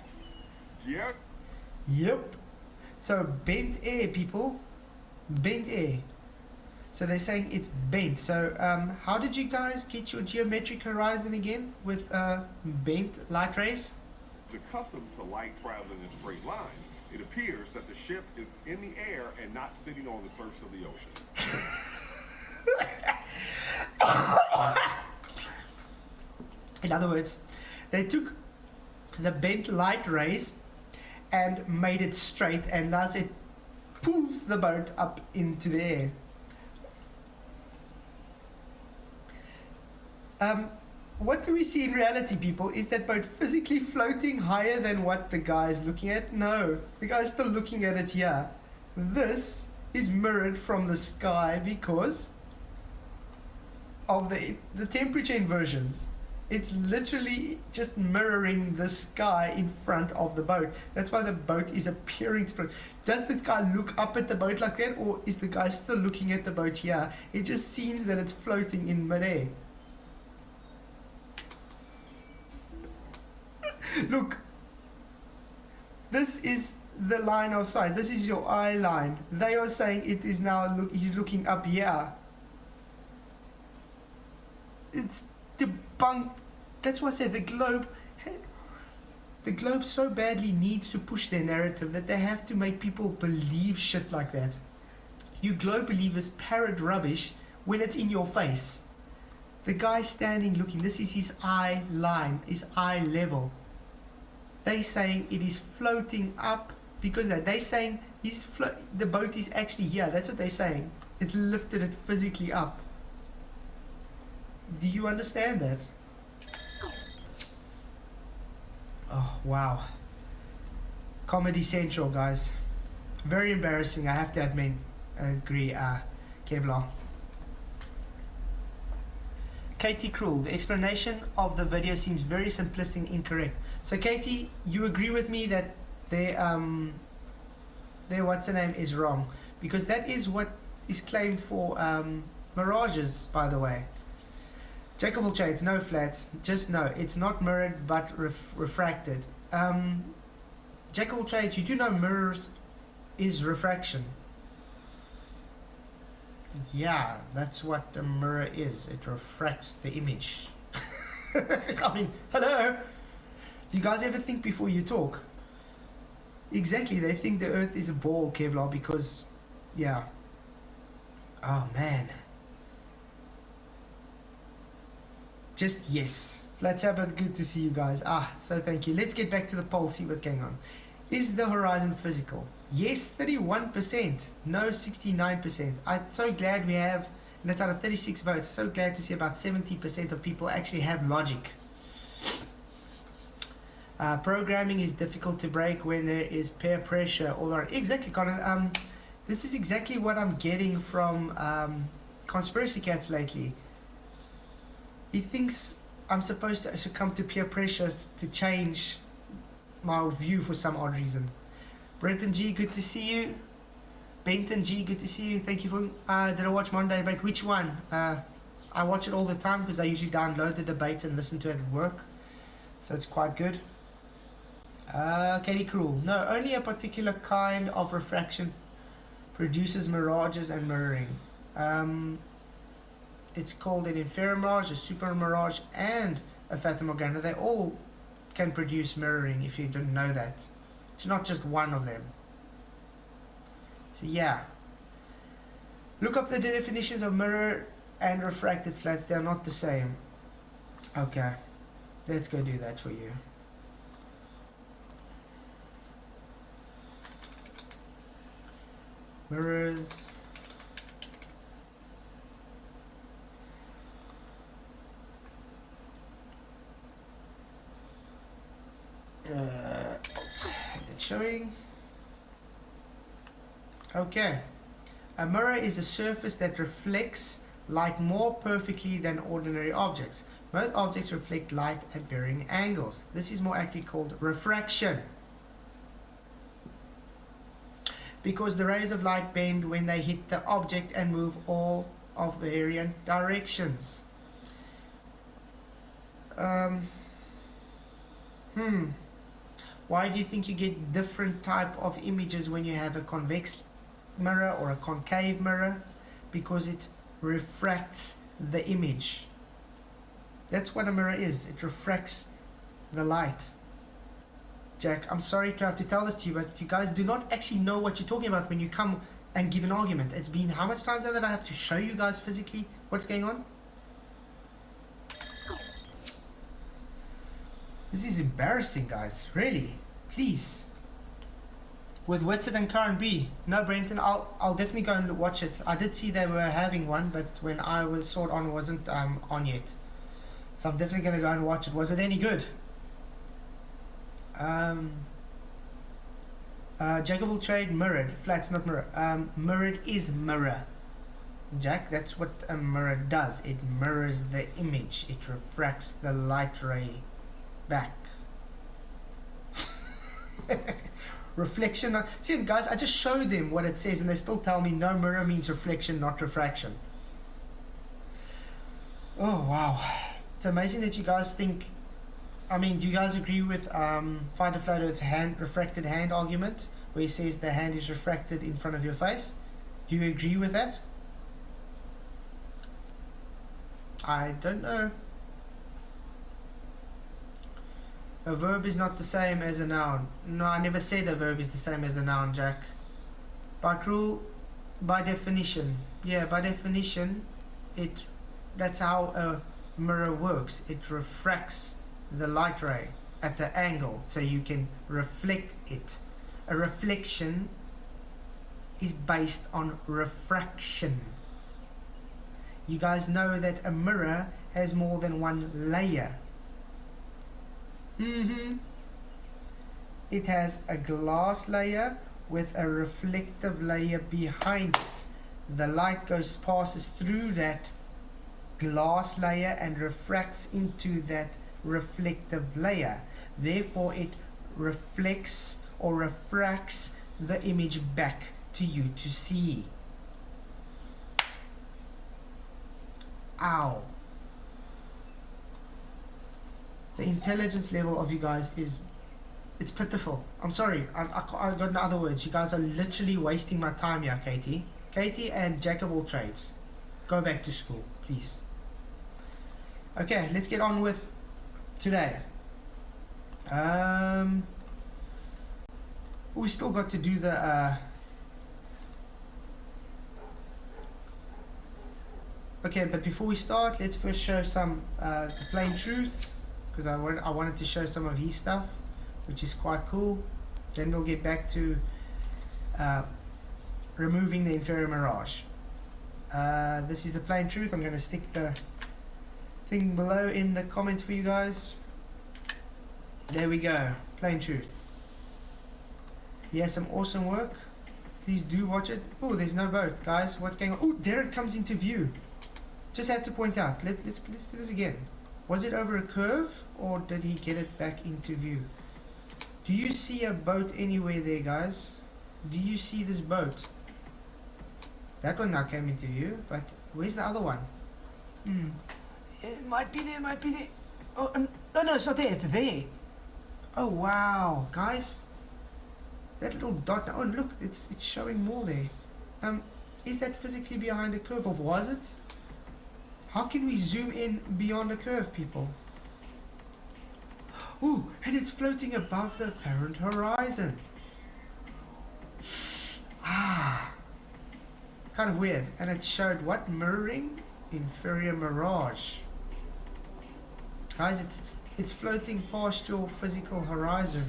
Yep. Yep. So bent air, people. Bent air. So they're saying it's bent. So how did you guys get your geometric horizon again with bent light rays? It's accustomed to light traveling in straight lines. It appears that the ship is in the air and not sitting on the surface of the ocean. In other words, they took the bent light rays and made it straight, and thus it pulls the boat up into the air. What do we see in reality, people? Is that boat physically floating higher than what the guy is looking at? No, the guy's still looking at it here. This is mirrored from the sky because of the temperature inversions. It's literally just mirroring the sky in front of the boat. That's why the boat is appearing to float. Does this guy look up at the boat like that, or is the guy still looking at the boat here? It just seems that it's floating in midair. Look, this is the line of sight. This is your eye line. They are saying it is now, he's looking up here. It's debunked. That's why I said the globe so badly needs to push their narrative that they have to make people believe shit like that. You globe believers parrot rubbish when it's in your face. The guy standing looking, this is his eye line, his eye level. They saying it is floating up because they saying the boat is actually here. That's what they're saying. It's lifted it physically up. Do you understand that? Oh wow. Comedy Central, guys. Very embarrassing, I have to admit. Agree, Kevlar. Katie Krull, the explanation of the video seems very simplistic and incorrect. So Katie, you agree with me that their what's her name is wrong, because that is what is claimed for mirages, by the way. Jack of all trades, no flats, just no, it's not mirrored but refracted. Jack of all trades, you do know mirrors is refraction. Yeah, that's what a mirror is. It refracts the image. I mean, hello? Do you guys ever think before you talk? Exactly, they think the earth is a ball, Kevlar, because, yeah. Oh, man. Just yes. Flat Sabbath, good to see you guys. So thank you. Let's get back to the poll, see what's going on. Is the horizon physical? Yes, 31%. No, 69%. I'm so glad we have, and that's out of 36 votes, so glad to see about 70% of people actually have logic. Programming is difficult to break when there is peer pressure. Exactly, Connor. This is exactly what I'm getting from Conspiracy Cats lately. He thinks I'm supposed to succumb to peer pressures to change my view for some odd reason. Brenton G, good to see you. Benton G, good to see you. Thank you for. Did I watch Monday debate? Which one? I watch it all the time because I usually download the debates and listen to it at work, so it's quite good. Katie Cruel. No, only a particular kind of refraction produces mirages and mirroring. It's called an inferior mirage, a super mirage, and a Fata Morgana. They all can produce mirroring, if you didn't know that. It's not just one of them. So yeah. Look up the definitions of mirror and refracted flats. They are not the same. Okay. Let's go do that for you. Mirrors. Is it showing? Okay. A mirror is a surface that reflects light more perfectly than ordinary objects. Most objects reflect light at varying angles. This is more accurately called refraction, because the rays of light bend when they hit the object and move all of varying directions. Why do you think you get different type of images when you have a convex mirror or a concave mirror? Because it refracts the image. That's what a mirror is. It refracts the light. Jack, I'm sorry to have to tell this to you, but you guys do not actually know what you're talking about when you come and give an argument. It's been how much times now that I have to show you guys physically what's going on? This is embarrassing, guys. Really. Please. With Wetsit and Karen B. No, Brenton, I'll definitely go and watch it. I did see they were having one, but when I saw it on, wasn't on yet. So I'm definitely going to go and watch it. Was it any good? Jack of all trade, mirrored. Flats, not mirror. Mirrored is mirror. Jack, that's what a mirror does. It mirrors the image. It refracts the light ray back. Reflection. See, guys, I just showed them what it says and they still tell me no, mirror means reflection, not refraction. Oh, wow. It's amazing that you guys think. I mean, do you guys agree with Fighter Floater's refracted hand argument, where he says the hand is refracted in front of your face? Do you agree with that? I don't know. A verb is not the same as a noun. No, I never said a verb is the same as a noun, Jack. By definition. Yeah, by definition, that's how a mirror works. It refracts the light ray at the angle, so you can reflect it. A reflection is based on refraction. You guys know that a mirror has more than one layer. It has a glass layer with a reflective layer behind it. The light passes through that glass layer and refracts into that reflective layer. Therefore, it reflects or refracts the image back to you to see. Ow. The intelligence level of you guys is, it's pitiful. I'm sorry, I got no other words. You guys are literally wasting my time here, Katie. Katie and Jack of all trades, go back to school, please. Okay, let's get on with today. We still got to do the okay, but before we start, let's first show some the plain truth, because I wanted to show some of his stuff, which is quite cool. Then we'll get back to removing the inferior mirage. This is the plain truth. I'm going to stick the thing below in the comments for you guys. There we go, plain truth. He has some awesome work. Please do watch it. Oh, there's no boat, guys. What's going on? Oh, there it comes into view. Just had to point out. Let's do this again. Was it over a curve, or did he get it back into view? Do you see a boat anywhere there, guys? Do you see this boat? That one now came into view, but where's the other one? It might be there, might be there. Oh, no, it's not there. It's there. Oh, wow, guys. That little dot. Oh, look, it's showing more there. Is that physically behind a curve, or was it? How can we zoom in beyond a curve, people? Ooh, and it's floating above the apparent horizon. Kind of weird. And it showed what? Mirroring? Inferior mirage. Guys, it's floating past your physical horizon.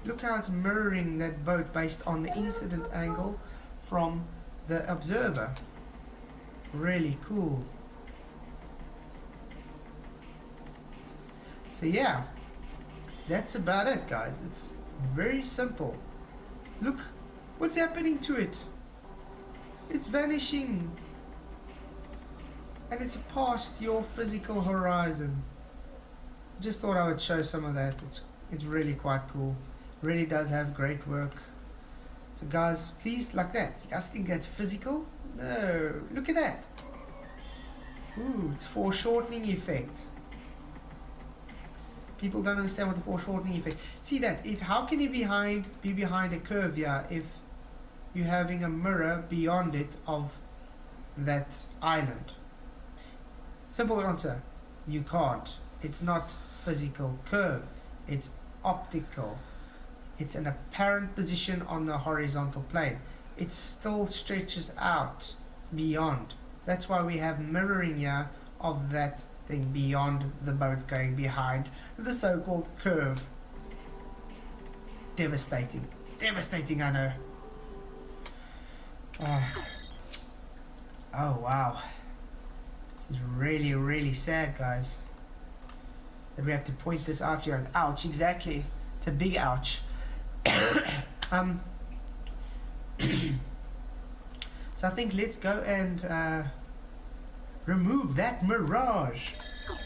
Look how it's mirroring that boat based on the incident angle from the observer. Really cool. So yeah, that's about it, guys. It's very simple. Look, what's happening to it? It's vanishing. And it's past your physical horizon. I just thought I would show some of that. It's really quite cool. Really does have great work. So guys, please, like that. You guys think that's physical? No, look at that. Ooh, it's foreshortening effect. People don't understand what the foreshortening effect. See that? How can you be behind a curve here if you're having a mirror beyond it of that island? Simple answer. You can't. It's not physical curve. It's optical. It's an apparent position on the horizontal plane. It still stretches out beyond. That's why we have mirroring here of that thing beyond the boat going behind the so-called curve. Devastating. Devastating, I know. Oh, wow. This is really, really sad, guys. That we have to point this out to you guys. Ouch, exactly. It's a big ouch. So I think let's go and remove that mirage.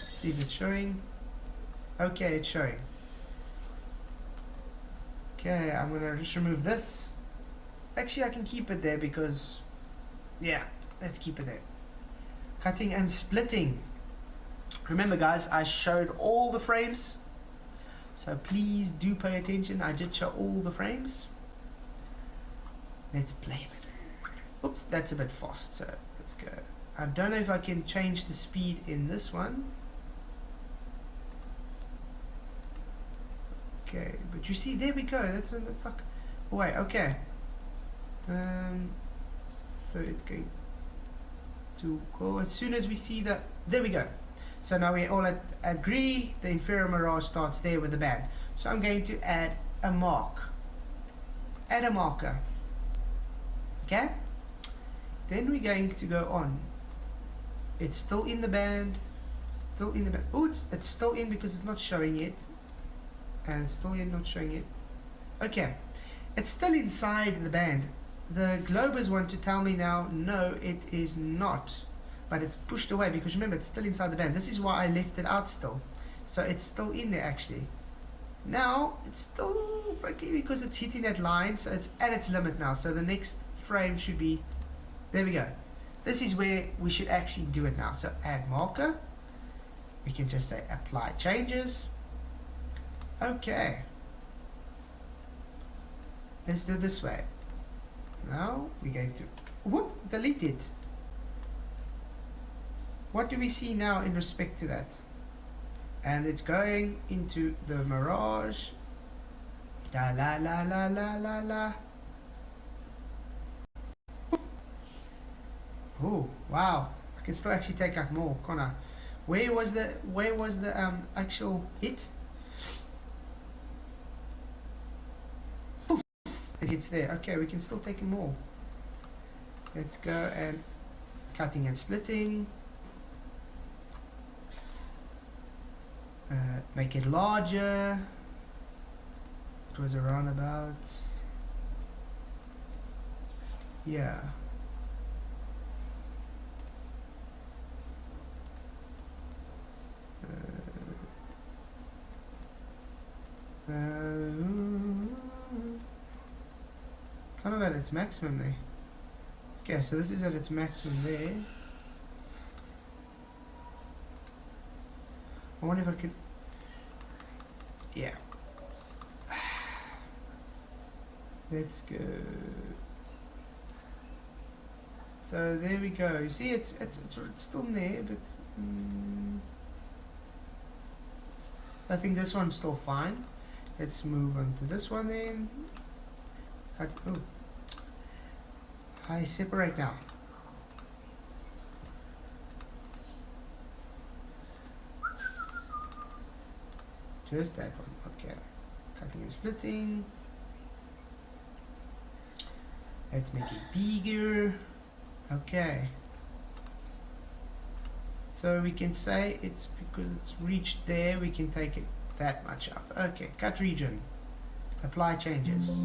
See if it's showing. Okay, it's showing. Okay, I'm gonna just remove this. Actually, I can keep it there because, yeah, let's keep it there. Cutting and splitting. Remember, guys, I showed all the frames, so please do pay attention. I did show all the frames. Let's play a bit. Oops, that's a bit fast, so let's go. I don't know if I can change the speed in this one. Okay, but you see, there we go. That's a fuck away. Okay. So it's going to go as soon as we see that. There we go. So now we all agree the inferior mirage starts there with the band. So I'm going to add a mark. Add a marker. Okay? Then we're going to go on. It's still in the band. Still in the band. Oh, it's still in because it's not showing it. And it's still in, not showing it. Okay. It's still inside the band. The globers want to tell me now, no, it is not. But it's pushed away because remember, it's still inside the band. This is why I left it out still. So it's still in there actually. Now it's still okay because it's hitting that line, so it's at its limit now. So the next frame should be, there we go. This is where we should actually do it now. So add marker. We can just say apply changes. Okay. Let's do it this way. Now we're going to delete it. What do we see now in respect to that? And it's going into the mirage. La la la la la la la. Oh wow! I can still actually take out more, can't I? Where was the actual hit? Poof! It hits there. Okay, we can still take more. Let's go and cutting and splitting. Make it larger. It was around about, yeah. Kind of at its maximum there. Okay, so this is at its maximum there. I wonder if I could, yeah. Let's go. So there we go. You see, it's still there, but so I think this one's still fine. Let's move on to this one then. Cut. Oh, I separate now. Just that one. Okay. Cutting and splitting. Let's make it bigger. Okay. So we can say it's because it's reached there, we can take it that much out. Okay, cut region. Apply changes.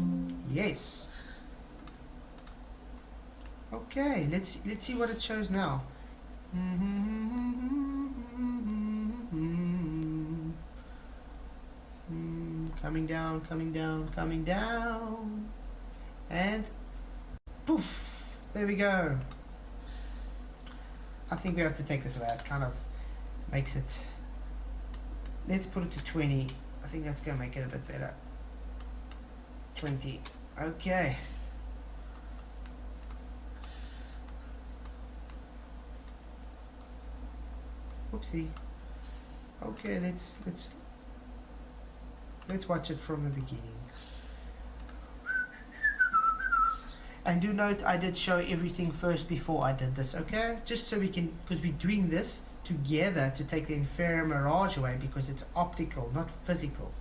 Yes. Okay, let's see what it shows now. Coming down, coming down, coming down. And poof! There we go. I think we have to take this away. It kind of makes it. Let's put it to 20. I think that's going to make it a bit better. 20. Okay. Whoopsie. Okay, let's watch it from the beginning. And do note, I did show everything first before I did this, okay? Just so we can, because we're doing this together to take the inferior mirage away, because it's optical, not physical.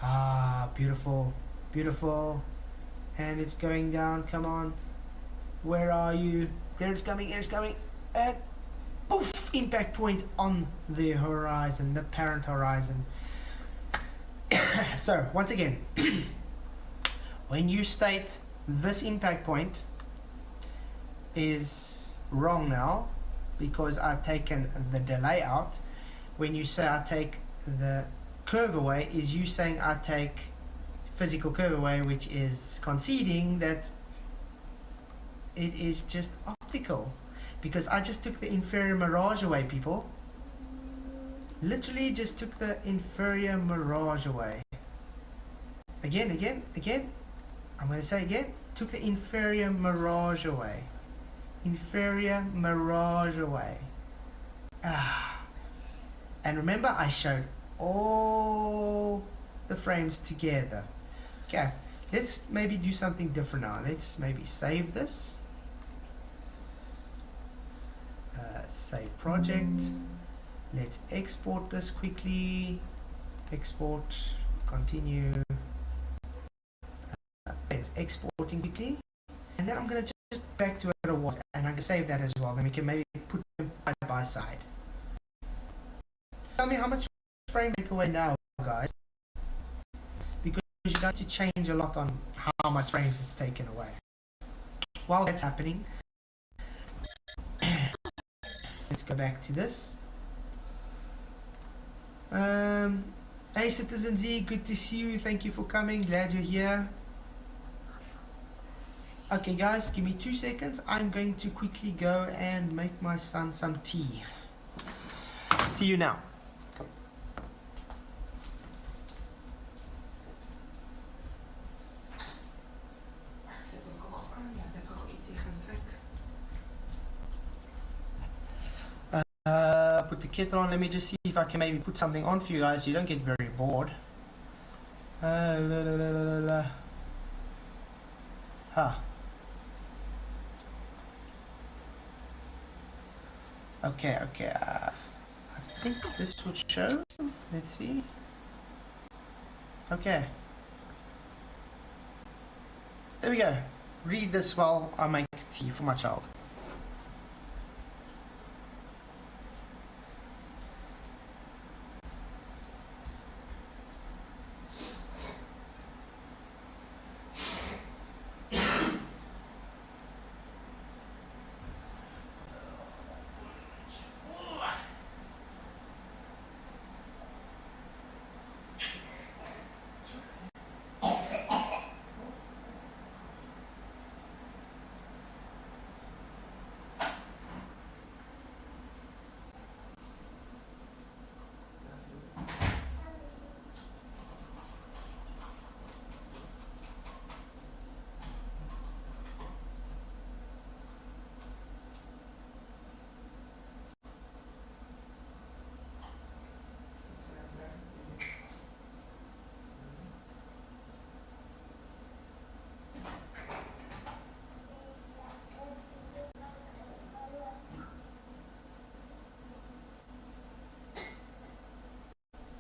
Ah, beautiful, beautiful. And it's going down, come on. Where are you? There it's coming, there it's coming. And poof, impact point on the horizon, the parent horizon. So, once again, when you state this impact point is wrong now, because I've taken the delay out, when you say I take the curve away, is you saying I take physical curve away, which is conceding that it is just optical, because I just took the inferior mirage away, people. Literally just took the inferior mirage away. Again. I'm going to say again. Took the inferior mirage away. Inferior mirage away. And remember, I showed all the frames together. Okay, let's maybe do something different now. Let's maybe save this. Save project. Let's export this quickly. Export, continue. It's exporting quickly. And then I'm going to just back to where it was. And I'm going to save that as well. Then we can maybe put them side by side. Tell me how much frame take away now, guys. Because you got to change a lot on how much frames it's taken away. While that's happening, let's go back to this. Hey Citizen Z, good to see you. Thank you for coming. Glad you're here. Okay guys, give me 2 seconds. I'm going to quickly go and make my son some tea. See you now. Put the kettle on. Let me just see if I can maybe put something on for you guys so you don't get very bored. Huh. Okay. I think this would show. Let's see. Okay. There we go. Read this while I make tea for my child.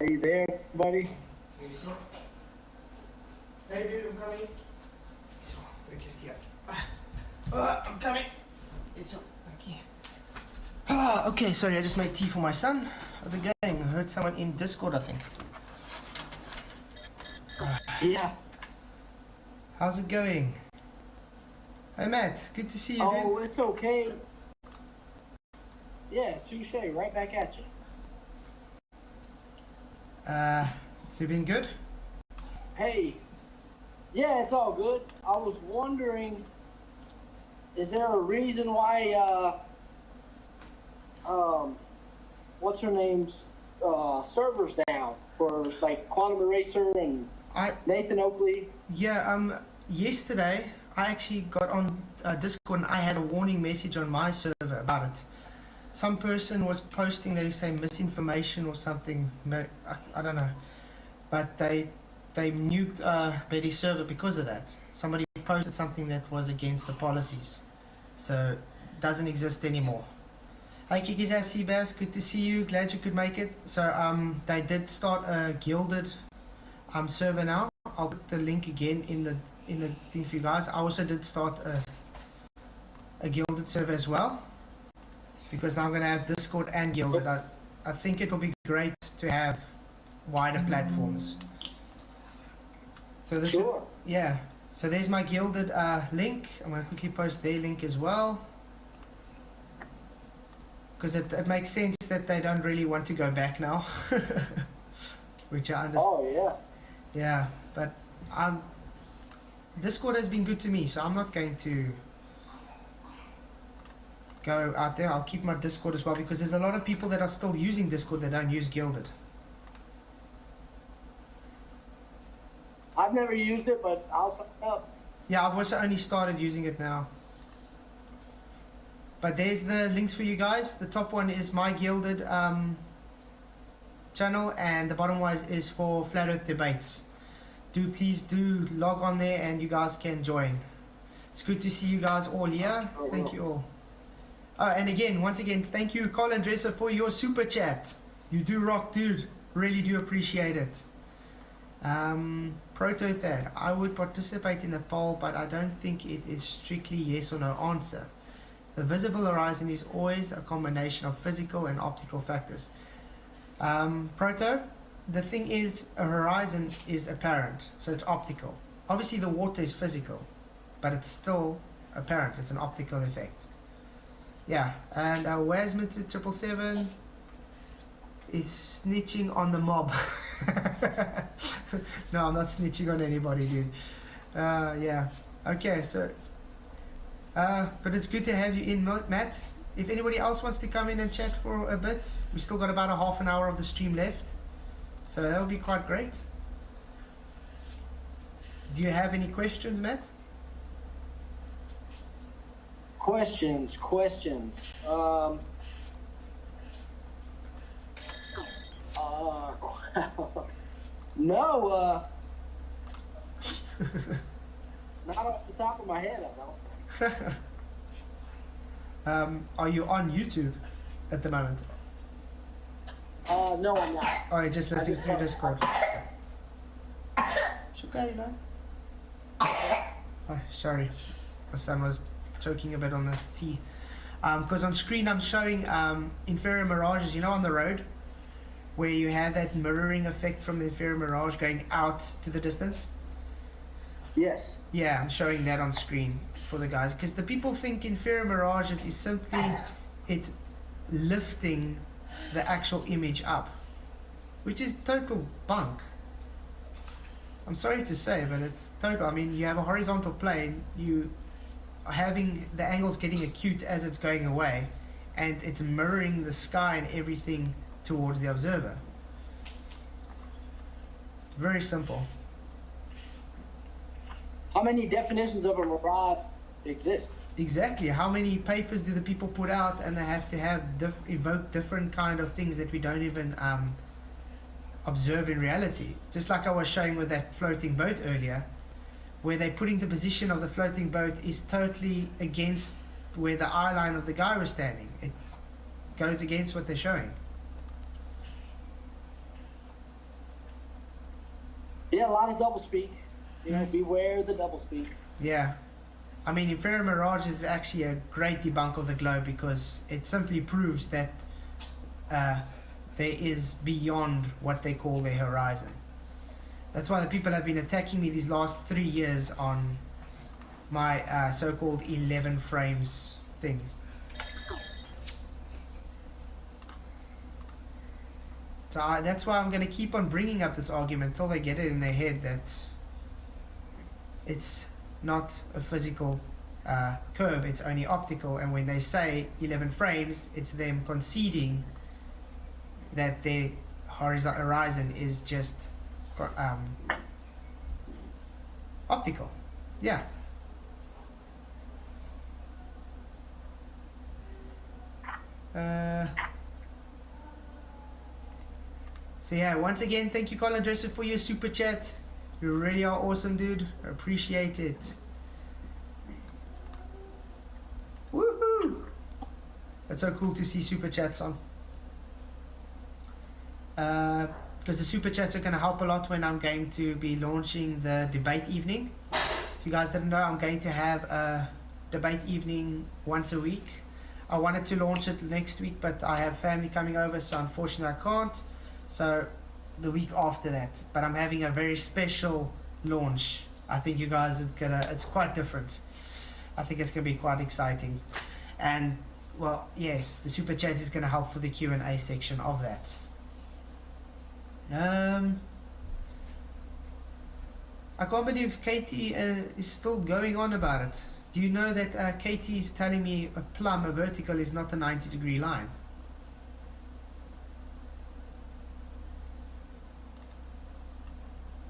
Are you there, buddy? Hey dude, I'm coming. So, thank you. I'm coming. Okay, sorry, I just made tea for my son. How's it going? I heard someone in Discord, I think. Yeah. How's it going? Hey Matt, good to see you. Oh, it's okay. Yeah, touche. Right back at you. Has it been good? Hey. Yeah, it's all good. I was wondering, is there a reason why, what's her name's, servers down for, like, Quantum Eraser and Nathan Oakley? Yeah, yesterday I actually got on Discord and I had a warning message on my server about it. Some person was posting, they say misinformation or something, I don't know, but they nuked Betty's server because of that. Somebody posted something that was against the policies, so it doesn't exist anymore. Hi Kiki's Seabass, good to see you, glad you could make it. So they did start a gilded server now. I'll put the link again in the thing for you guys. I also did start a gilded server as well, because now I'm going to have Discord and Gilded. I think it will be great to have wider platforms. So this, sure. Yeah. So there's my Gilded link. I'm going to quickly post their link as well, because it makes sense that they don't really want to go back now, which I understand. Oh yeah. Yeah, but Discord has been good to me, so I'm not going to go out there. I'll keep my Discord as well, because there's a lot of people that are still using Discord that don't use Gilded. I've never used it, but I'll sign up. Yeah, I've also only started using it now. But there's the links for you guys. The top one is my Gilded channel, and the bottom one is for Flat Earth Debates. Please do log on there and you guys can join. It's good to see you guys all here. Thank you all. Oh, and again, once again, thank you, Colin Dresser, for your super chat. You do rock, dude. Really do appreciate it. Protothad, I would participate in the poll, but I don't think it is strictly yes or no answer. The visible horizon is always a combination of physical and optical factors. Proto, the thing is, a horizon is apparent, so it's optical. Obviously, the water is physical, but it's still apparent. It's an optical effect. Yeah, and Wasmit is 777. is snitching on the mob. No, I'm not snitching on anybody, dude. Yeah. Okay, so but it's good to have you in, Matt. If anybody else wants to come in and chat for a bit, we still got about a half an hour of the stream left, so that would be quite great. Do you have any questions, Matt? Questions. No, not off the top of my head, I don't. Are you on YouTube at the moment? No, I'm not. Oh, you're just listening through Discord. It's okay, man. Oh, sorry, my son was choking a bit on the tea. Because on screen I'm showing inferior mirages, you know, on the road, where you have that mirroring effect from the inferior mirage going out to the distance. Yes. Yeah, I'm showing that on screen for the guys, because the people think inferior mirages is simply it lifting the actual image up, which is total bunk. I'm sorry to say, but it's total. I mean, you have a horizontal plane, you are having the angles getting acute as it's going away, and it's mirroring the sky and everything towards the observer. It's very simple. How many definitions of a mirage exist? Exactly. How many papers do the people put out, and they have to have evoke different kind of things that we don't even observe in reality. Just like I was showing with that floating boat earlier, where they're putting the position of the floating boat is totally against where the eye line of the guy was standing. It goes against what they're showing. Yeah, a lot of doublespeak. You know, beware the doublespeak. Yeah. I mean, inferior mirage is actually a great debunk of the globe, because it simply proves that there is beyond what they call their horizon. That's why the people have been attacking me these last 3 years on my so-called 11 frames thing. So that's why I'm going to keep on bringing up this argument until they get it in their head that it's not a physical curve, it's only optical. And when they say 11 frames, it's them conceding that their horizon is just optical. Yeah. So yeah, once again, thank you, Colin Joseph, for your super chat. You really are awesome, dude. I appreciate it. Woohoo! That's so cool to see super chats on. Because the super chats are going to help a lot when I'm going to be launching the debate evening. If you guys didn't know, I'm going to have a debate evening once a week. I wanted to launch it next week, but I have family coming over, so unfortunately I can't. So the week after that, but I'm having a very special launch. I think you guys, it's quite different. I think it's gonna be quite exciting. And well, yes, the super chat is gonna help for the Q&A section of that. I can't believe Katie is still going on about it. Do you know that Katie is telling me a plumb, a vertical, is not a 90-degree line?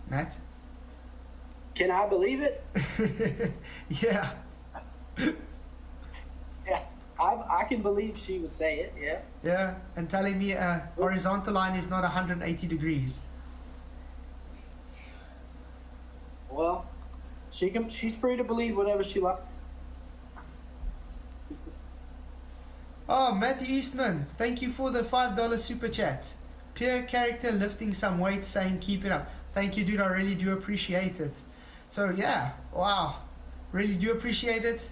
Matt? Can I believe it? Yeah. Yeah, I can believe she would say it, yeah. Yeah, and telling me a horizontal line is not 180 degrees. Well, she's free to believe whatever she likes. Oh, Matthew Eastman, thank you for the $5 super chat. Pure character lifting some weights, saying keep it up. Thank you, dude. I really do appreciate it. So yeah, wow, really do appreciate it.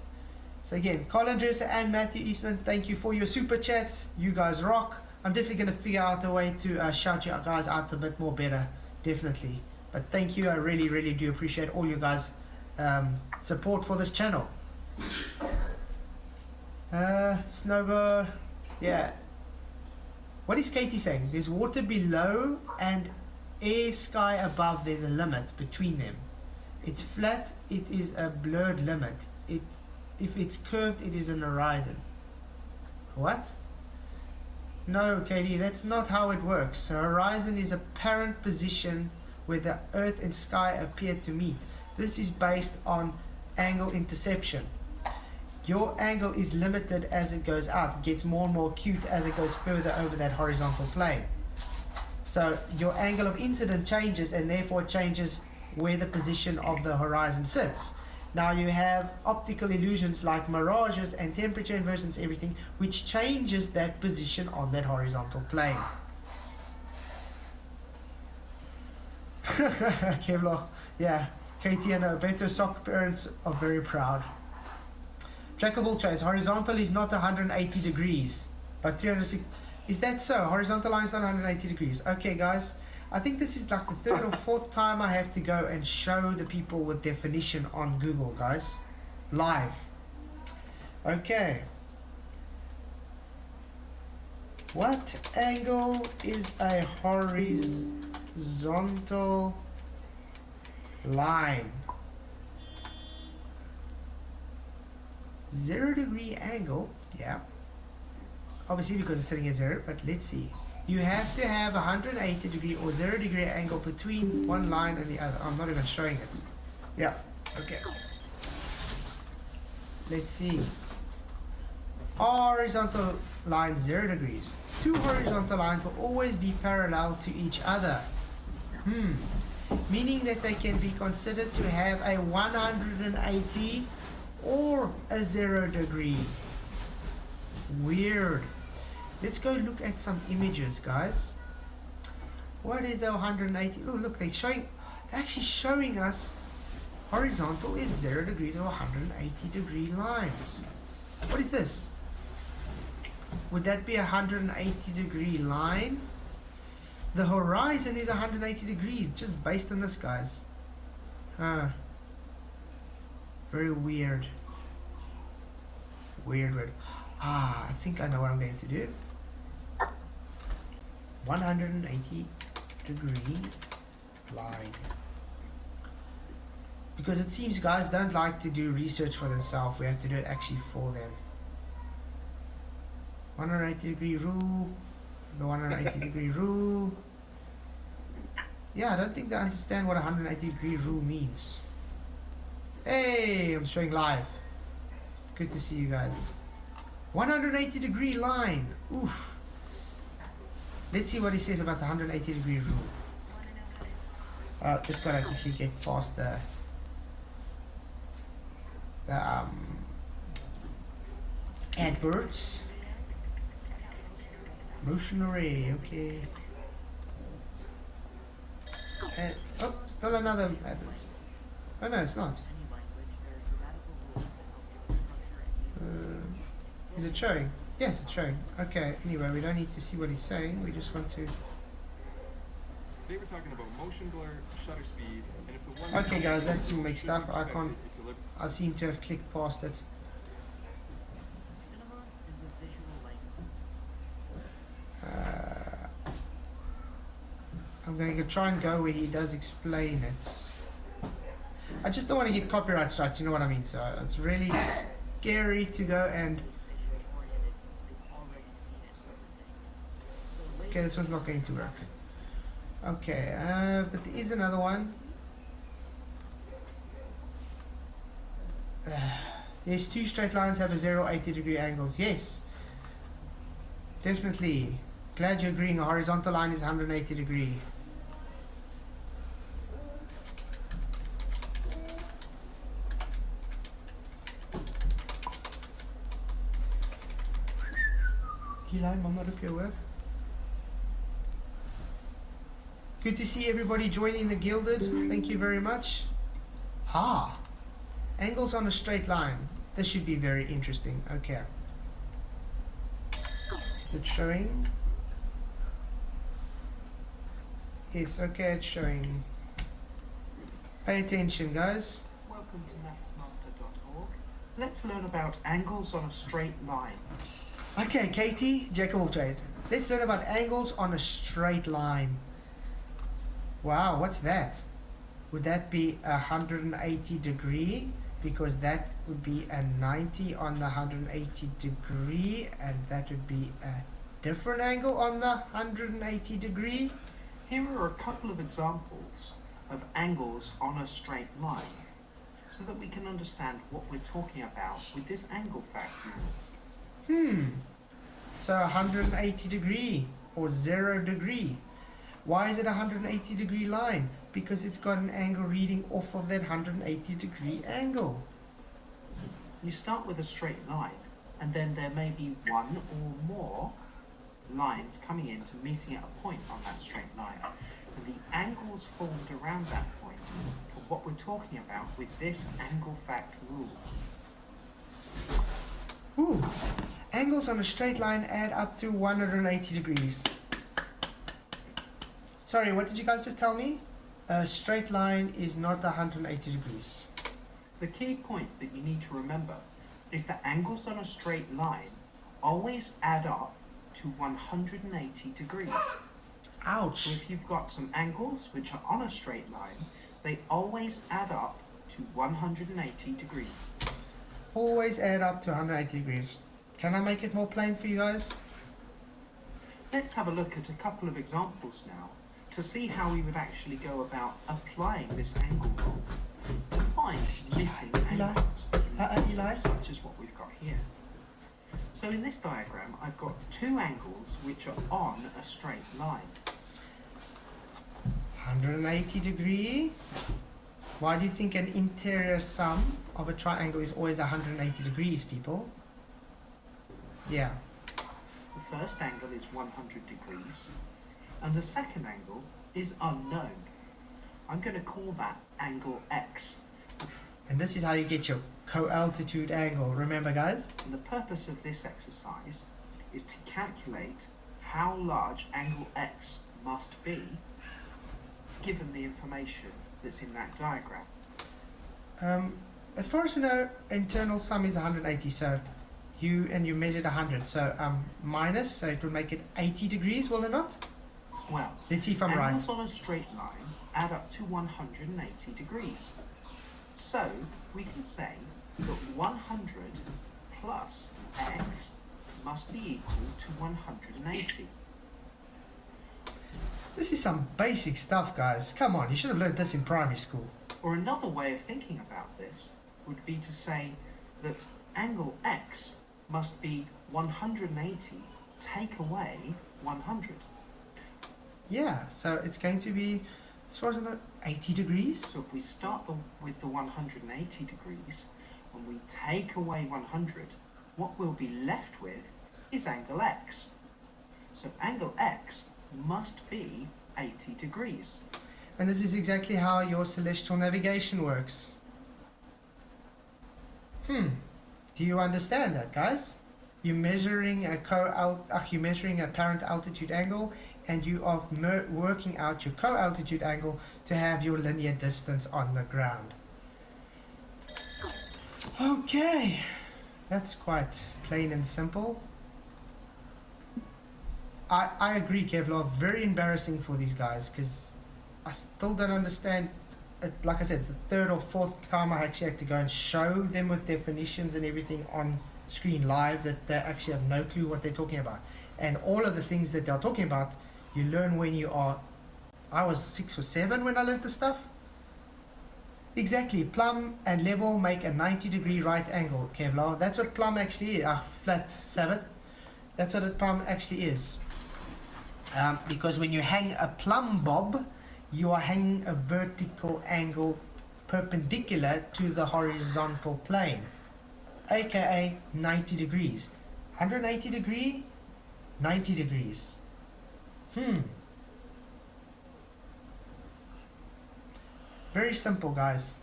So again, Colin Dresser and Matthew Eastman, thank you for your super chats. You guys rock. I'm definitely going to figure out a way to shout you guys out a bit more better, definitely. But thank you. I really, really do appreciate all you guys' support for this channel. Snowbird, yeah. What is Katie saying? There's water below and air sky above. There's a limit between them. It's flat, it is a blurred limit. If it's curved, it is an horizon. What? No, Katie, that's not how it works. A horizon is a apparent position where the earth and sky appear to meet. This is based on angle interception. Your angle is limited as it goes out. It gets more and more acute as it goes further over that horizontal plane. So your angle of incidence changes, and therefore changes where the position of the horizon sits. Now you have optical illusions like mirages and temperature inversions, everything, which changes that position on that horizontal plane. Kevlar, yeah, Katie and Beto soccer parents are very proud. Jack of all trades, horizontal is not 180 degrees, but 360. Is that so? Horizontal line is not 180 degrees. Okay, guys, I think this is like the third or fourth time I have to go and show the people with definition on Google, guys. Live. Okay. What angle is a horizontal line? 0 degree angle, yeah. Obviously because it's sitting at 0, but let's see. You have to have 180 degree or 0 degree angle between one line and the other. I'm not even showing it. Yeah, okay. Let's see. Horizontal line 0 degrees. Two horizontal lines will always be parallel to each other. Meaning that they can be considered to have a 180 or a 0 degree. Weird. Let's go look at some images, guys. What is a 180? Oh, look, they're actually showing us horizontal is 0 degrees or 180 degree lines. What is this? Would that be a 180 degree line? The horizon is 180 degrees, just based on this, guys. Very weird. Weird. I think I know what I'm going to do. 180 degree line. Because it seems guys don't like to do research for themselves. We have to do it actually for them. 180 degree rule. The 180 degree rule. Yeah, I don't think they understand what a 180 degree rule means. Hey, I'm showing live. Good to see you guys. 180 degree line. Oof. Let's see what he says about the 180 degree rule. Just gotta quickly get past the adverts. Motion array, okay. And, oh, still another advert. Oh no, it's not. Is it showing? Yes, it's showing. Okay, anyway, we don't need to see what he's saying. We just want to... Today we're talking about motion blur, shutter speed, and if the one... Okay guys, that's mixed up. I seem to have clicked past it. Cinema is a visual language. I'm going to try and go where he does explain it. I just don't want to get copyright strikes, you know what I mean? So it's really scary to go and... Okay, this one's not going to work. Okay, but there is another one. Yes, two straight lines have a 0-80 degree angles. Yes, definitely. Glad you're agreeing. A horizontal line is 180 degree. I'm not up your work. Good to see everybody joining the Gilded. Thank you very much. Angles on a straight line. This should be very interesting. Okay. Is it showing? Yes, okay, it's showing. Pay attention, guys. Welcome to mathsmaster.org. Let's learn about angles on a straight line. Okay, Katie, jack of all trade. Let's learn about angles on a straight line. Wow, what's that? Would that be 180 degree? Because that would be a 90 on the 180 degree, and that would be a different angle on the 180 degree. Here are a couple of examples of angles on a straight line, so that we can understand what we're talking about with this angle fact rule. So 180 degree or 0 degree. Why is it a 180 degree line? Because it's got an angle reading off of that 180 degree angle. You start with a straight line, and then there may be one or more lines coming in to meeting at a point on that straight line. And the angles formed around that point are what we're talking about with this angle fact rule. Ooh, angles on a straight line add up to 180 degrees. Sorry, what did you guys just tell me? A straight line is not 180 degrees. The key point that you need to remember is that angles on a straight line always add up to 180 degrees. Ouch. So if you've got some angles which are on a straight line, they always add up to 180 degrees. Always add up to 180 degrees. Can I make it more plain for you guys? Let's have a look at a couple of examples now to see how we would actually go about applying this angle rule to find missing angles such as what we've got here. So in this diagram, I've got two angles which are on a straight line. 180 degree. Why do you think an interior sum of a triangle is always 180 degrees, people? Yeah. The first angle is 100 degrees, and the second angle is unknown. I'm going to call that angle X. And this is how you get your co-altitude angle. Remember, guys? And the purpose of this exercise is to calculate how large angle X must be given the information that's in that diagram. As far as we know, internal sum is 180, so you measured 100, so minus, so it would make it 80 degrees, will it not? Well, let's see if I'm right. Angles on a straight line add up to 180 degrees. So we can say that 100 plus x must be equal to 180. This is some basic stuff, guys. Come on, you should have learned this in primary school. Or another way of thinking about this would be to say that angle x must be 180 take away 100. Yeah, so it's going to be, as far as I know, 80 degrees. So if we start with the 180 degrees and we take away 100, what we'll be left with is angle x. So angle x must be 80 degrees. And this is exactly how your celestial navigation works. Do you understand that, guys? You're measuring you're measuring a apparent altitude angle, and you are working out your co-altitude angle to have your linear distance on the ground. Okay, that's quite plain and simple. I agree, Kevlar, very embarrassing for these guys, because I still don't understand it. Like I said, it's the third or fourth time I actually had to go and show them with definitions and everything on screen live that they actually have no clue what they're talking about. And all of the things that they're talking about, you learn when you are... I was 6 or 7 when I learned this stuff. Exactly, plumb and level make a 90-degree right angle, Kevlar. That's what plumb actually is. Flat Sabbath. That's what a plumb actually is. Because when you hang a plumb bob, you are hanging a vertical angle perpendicular to the horizontal plane, aka 90 degrees. 180 degree, 90 degrees. Very simple, guys.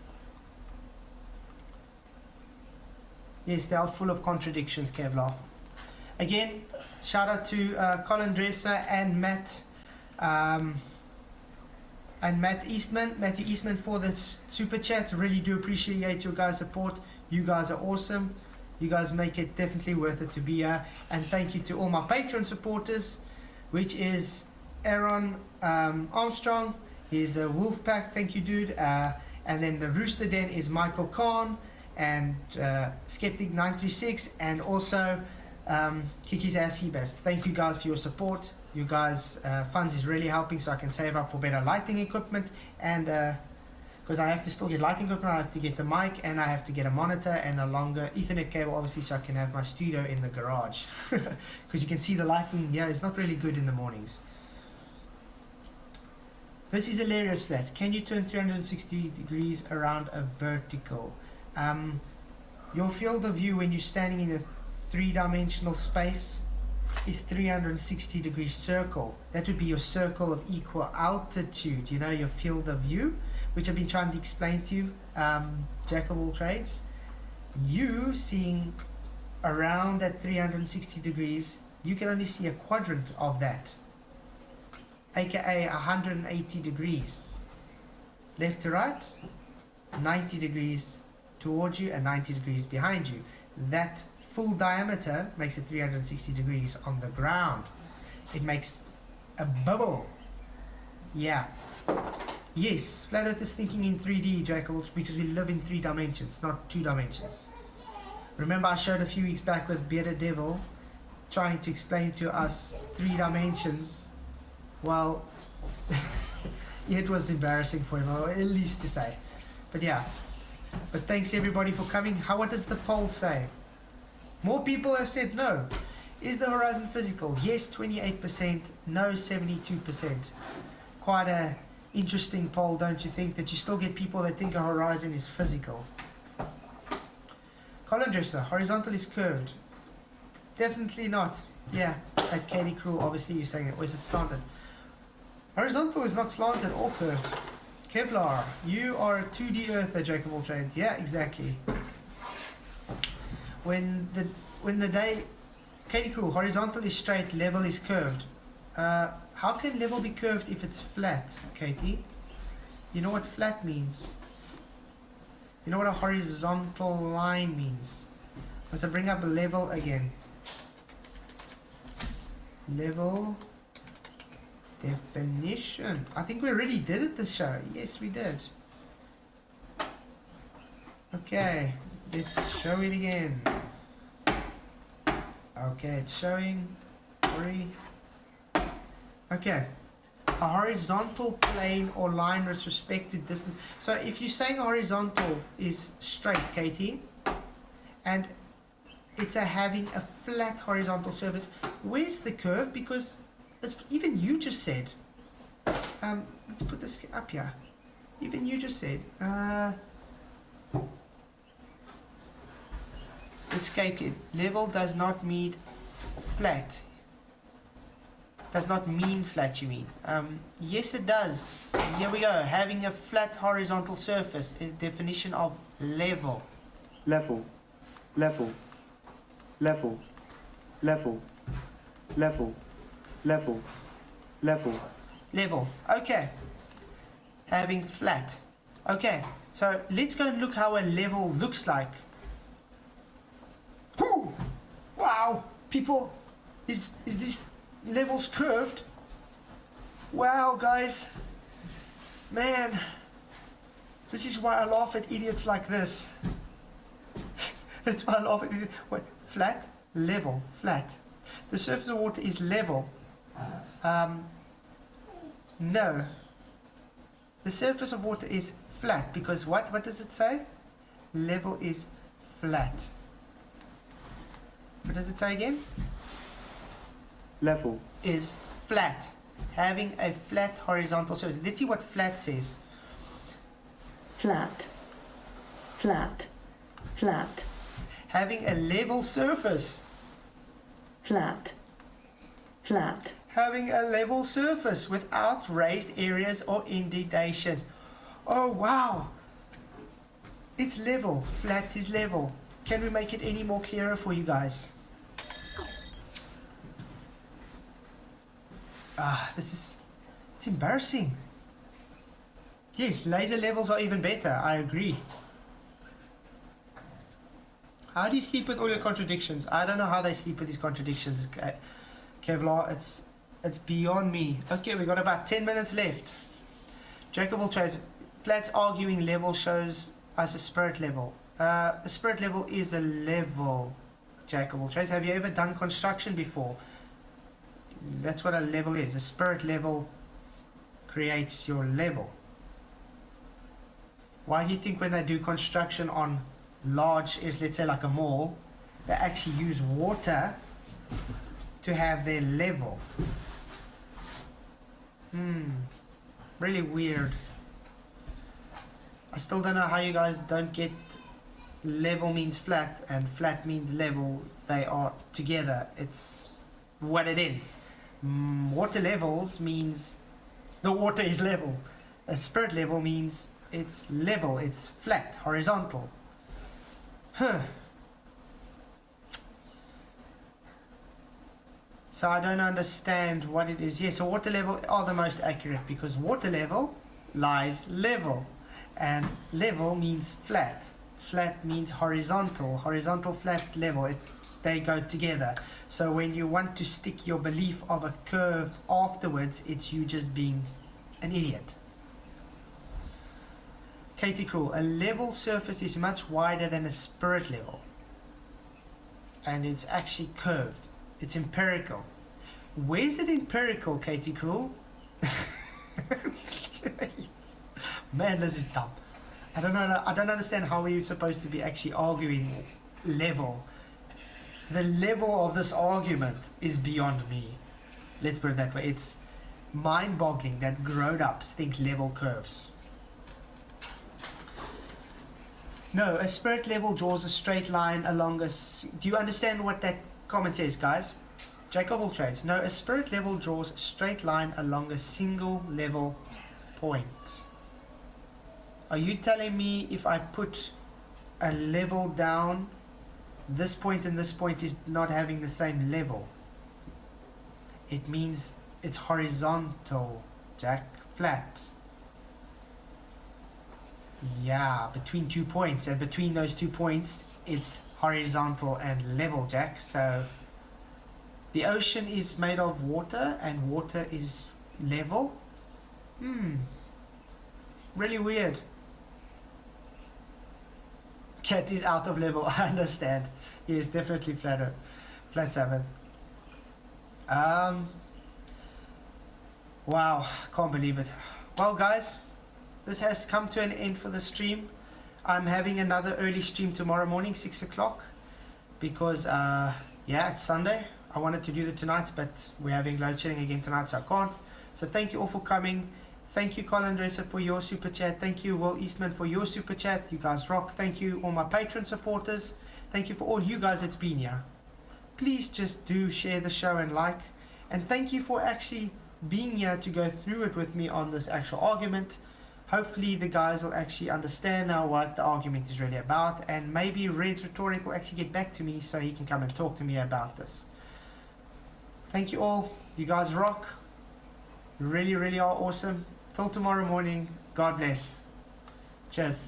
Yes, they are full of contradictions, Kevlar. Again, shout out to Colin Dresser and Matthew Eastman for this super chat. Really do appreciate your guys' support. You guys are awesome. You guys make it definitely worth it to be here. And thank you to all my Patreon supporters. which is Aaron Armstrong. He's the Wolfpack, thank you, dude. And then the Rooster Den is Michael Kahn and Skeptic936, and also Kiki's Ass Seabass. Thank you guys for your support. You guys' funds is really helping, so I can save up for better lighting equipment, and because I have to still get lighting equipment, I have to get the mic, and I have to get a monitor and a longer Ethernet cable, obviously, so I can have my studio in the garage. Because you can see the lighting here is not really good in the mornings. This is hilarious, Flats. Can you turn 360 degrees around a vertical? Your field of view when you're standing in a three-dimensional space is 360 degree circle. That would be your circle of equal altitude, you know, your field of view, which I've been trying to explain to you, jack of all trades. You seeing around that 360 degrees, you can only see a quadrant of that, aka 180 degrees. Left to right, 90 degrees towards you and 90 degrees behind you. That full diameter makes it 360 degrees on the ground. It makes a bubble. Yeah. Yes, Flat Earth is thinking in 3D, Jackal, because we live in 3 dimensions, not 2 dimensions. Remember I showed a few weeks back with Bearded Devil trying to explain to us 3 dimensions. Well, it was embarrassing for him, or at least to say. But yeah. But thanks everybody for coming. What does the poll say? More people have said no. Is the horizon physical? Yes, 28%. No, 72%. Quite a interesting poll, don't you think? That you still get people that think a horizon is physical. Colin Dresser, horizontal is curved. Definitely not. Yeah, at Katie Crew, obviously you're saying it. Or is it slanted? Horizontal is not slanted or curved. Kevlar, you are a 2D earther, jack of all trades. Yeah, exactly. When the day, Katie Crew, horizontal is straight, level is curved. How can level be curved if it's flat, Katie? You know what flat means? You know what a horizontal line means? Must I bring up a level again? Level definition. I think we already did it this show. Yes, we did. Okay, let's show it again. Okay, it's showing. Sorry. Okay. A horizontal plane or line with respect to distance. So if you're saying horizontal is straight, Katie, and it's having a flat horizontal surface, where's the curve? Because it's, even you just said, let's put this up here. Even you just said, escape it. Level does not mean flat. Does not mean flat, you mean? Yes, it does. Here we go. Having a flat horizontal surface is definition of level. Level. Level. Level. Level. Level. Level. Level. Level. Okay. Having flat. Okay. So let's go and look how a level looks like. Whew! Wow! People, is this levels curved? Wow, guys. Man. This is why I laugh at idiots like this. That's why I laugh at idiots. Wait, flat, level, flat. The surface of water is level. No. The surface of water is flat because what? What does it say? Level is flat. What does it say again? Level is flat. Having a flat horizontal surface. Let's see what flat says. Flat. Flat. Flat. Having a level surface. Flat. Flat. Having a level surface without raised areas or indentations. Oh wow! It's level. Flat is level. Can we make it any more clearer for you guys? It's embarrassing. Yes, laser levels are even better. I agree. How do you sleep with all your contradictions? I don't know how they sleep with these contradictions, Kevlar. It's It's beyond me. Okay, we got about 10 minutes left. Jack of all trades. Flat's arguing level shows us a spirit level. A spirit level is a level, Jack of all trades. Have you ever done construction before? That's what a level is. A spirit level creates your level. Why do you think when they do construction on large, let's say like a mall, they actually use water to have their level? Really weird. I still don't know how you guys don't get level means flat and flat means level. They are together. It's what it is. Water levels means the water is level. A spirit level means it's level, it's flat, horizontal. So I don't understand what it is. Yes, so water level are the most accurate because water level lies level and level means flat. Flat means horizontal. Horizontal, flat, level. They go together. So when you want to stick your belief of a curve afterwards, it's you just being an idiot. Katie Cruel, a level surface is much wider than a spirit level. And it's actually curved. It's empirical. Where's it empirical, Katie Cruel? Man, this is dumb. I don't know. I don't understand how we're supposed to be actually arguing level. The level of this argument is beyond me. Let's put it that way. It's mind-boggling that grown-ups think level curves. No, a spirit level draws a straight line along a... Do you understand what that comment says, guys? Jack of all trades. No, a spirit level draws a straight line along a single level point. Are you telling me if I put a level down, this point and this point is not having the same level? It means it's horizontal, Jack. Flat. Yeah, between 2 points, and between those 2 points it's horizontal and level, Jack. So the ocean is made of water and water is level. Really weird. Cat is out of level. I understand. Yes, definitely flat Sabbath. Wow, can't believe it. Well, guys, this has come to an end for the stream. I'm having another early stream tomorrow morning, 6 o'clock, because yeah, it's Sunday. I wanted to do it tonight, but we're having load shedding again tonight, so I can't. So thank you all for coming. Thank you, Colin Dresser, for your super chat. Thank you, Will Eastman, for your super chat. You guys rock. Thank you, all my patron supporters. Thank you for all you guys that's been here. Please just do share the show and like. And thank you for actually being here to go through it with me on this actual argument. Hopefully the guys will actually understand now what the argument is really about. And maybe Rheds Rhetoric will actually get back to me so he can come and talk to me about this. Thank you all. You guys rock. You really, really are awesome. Till tomorrow morning. God bless. Cheers.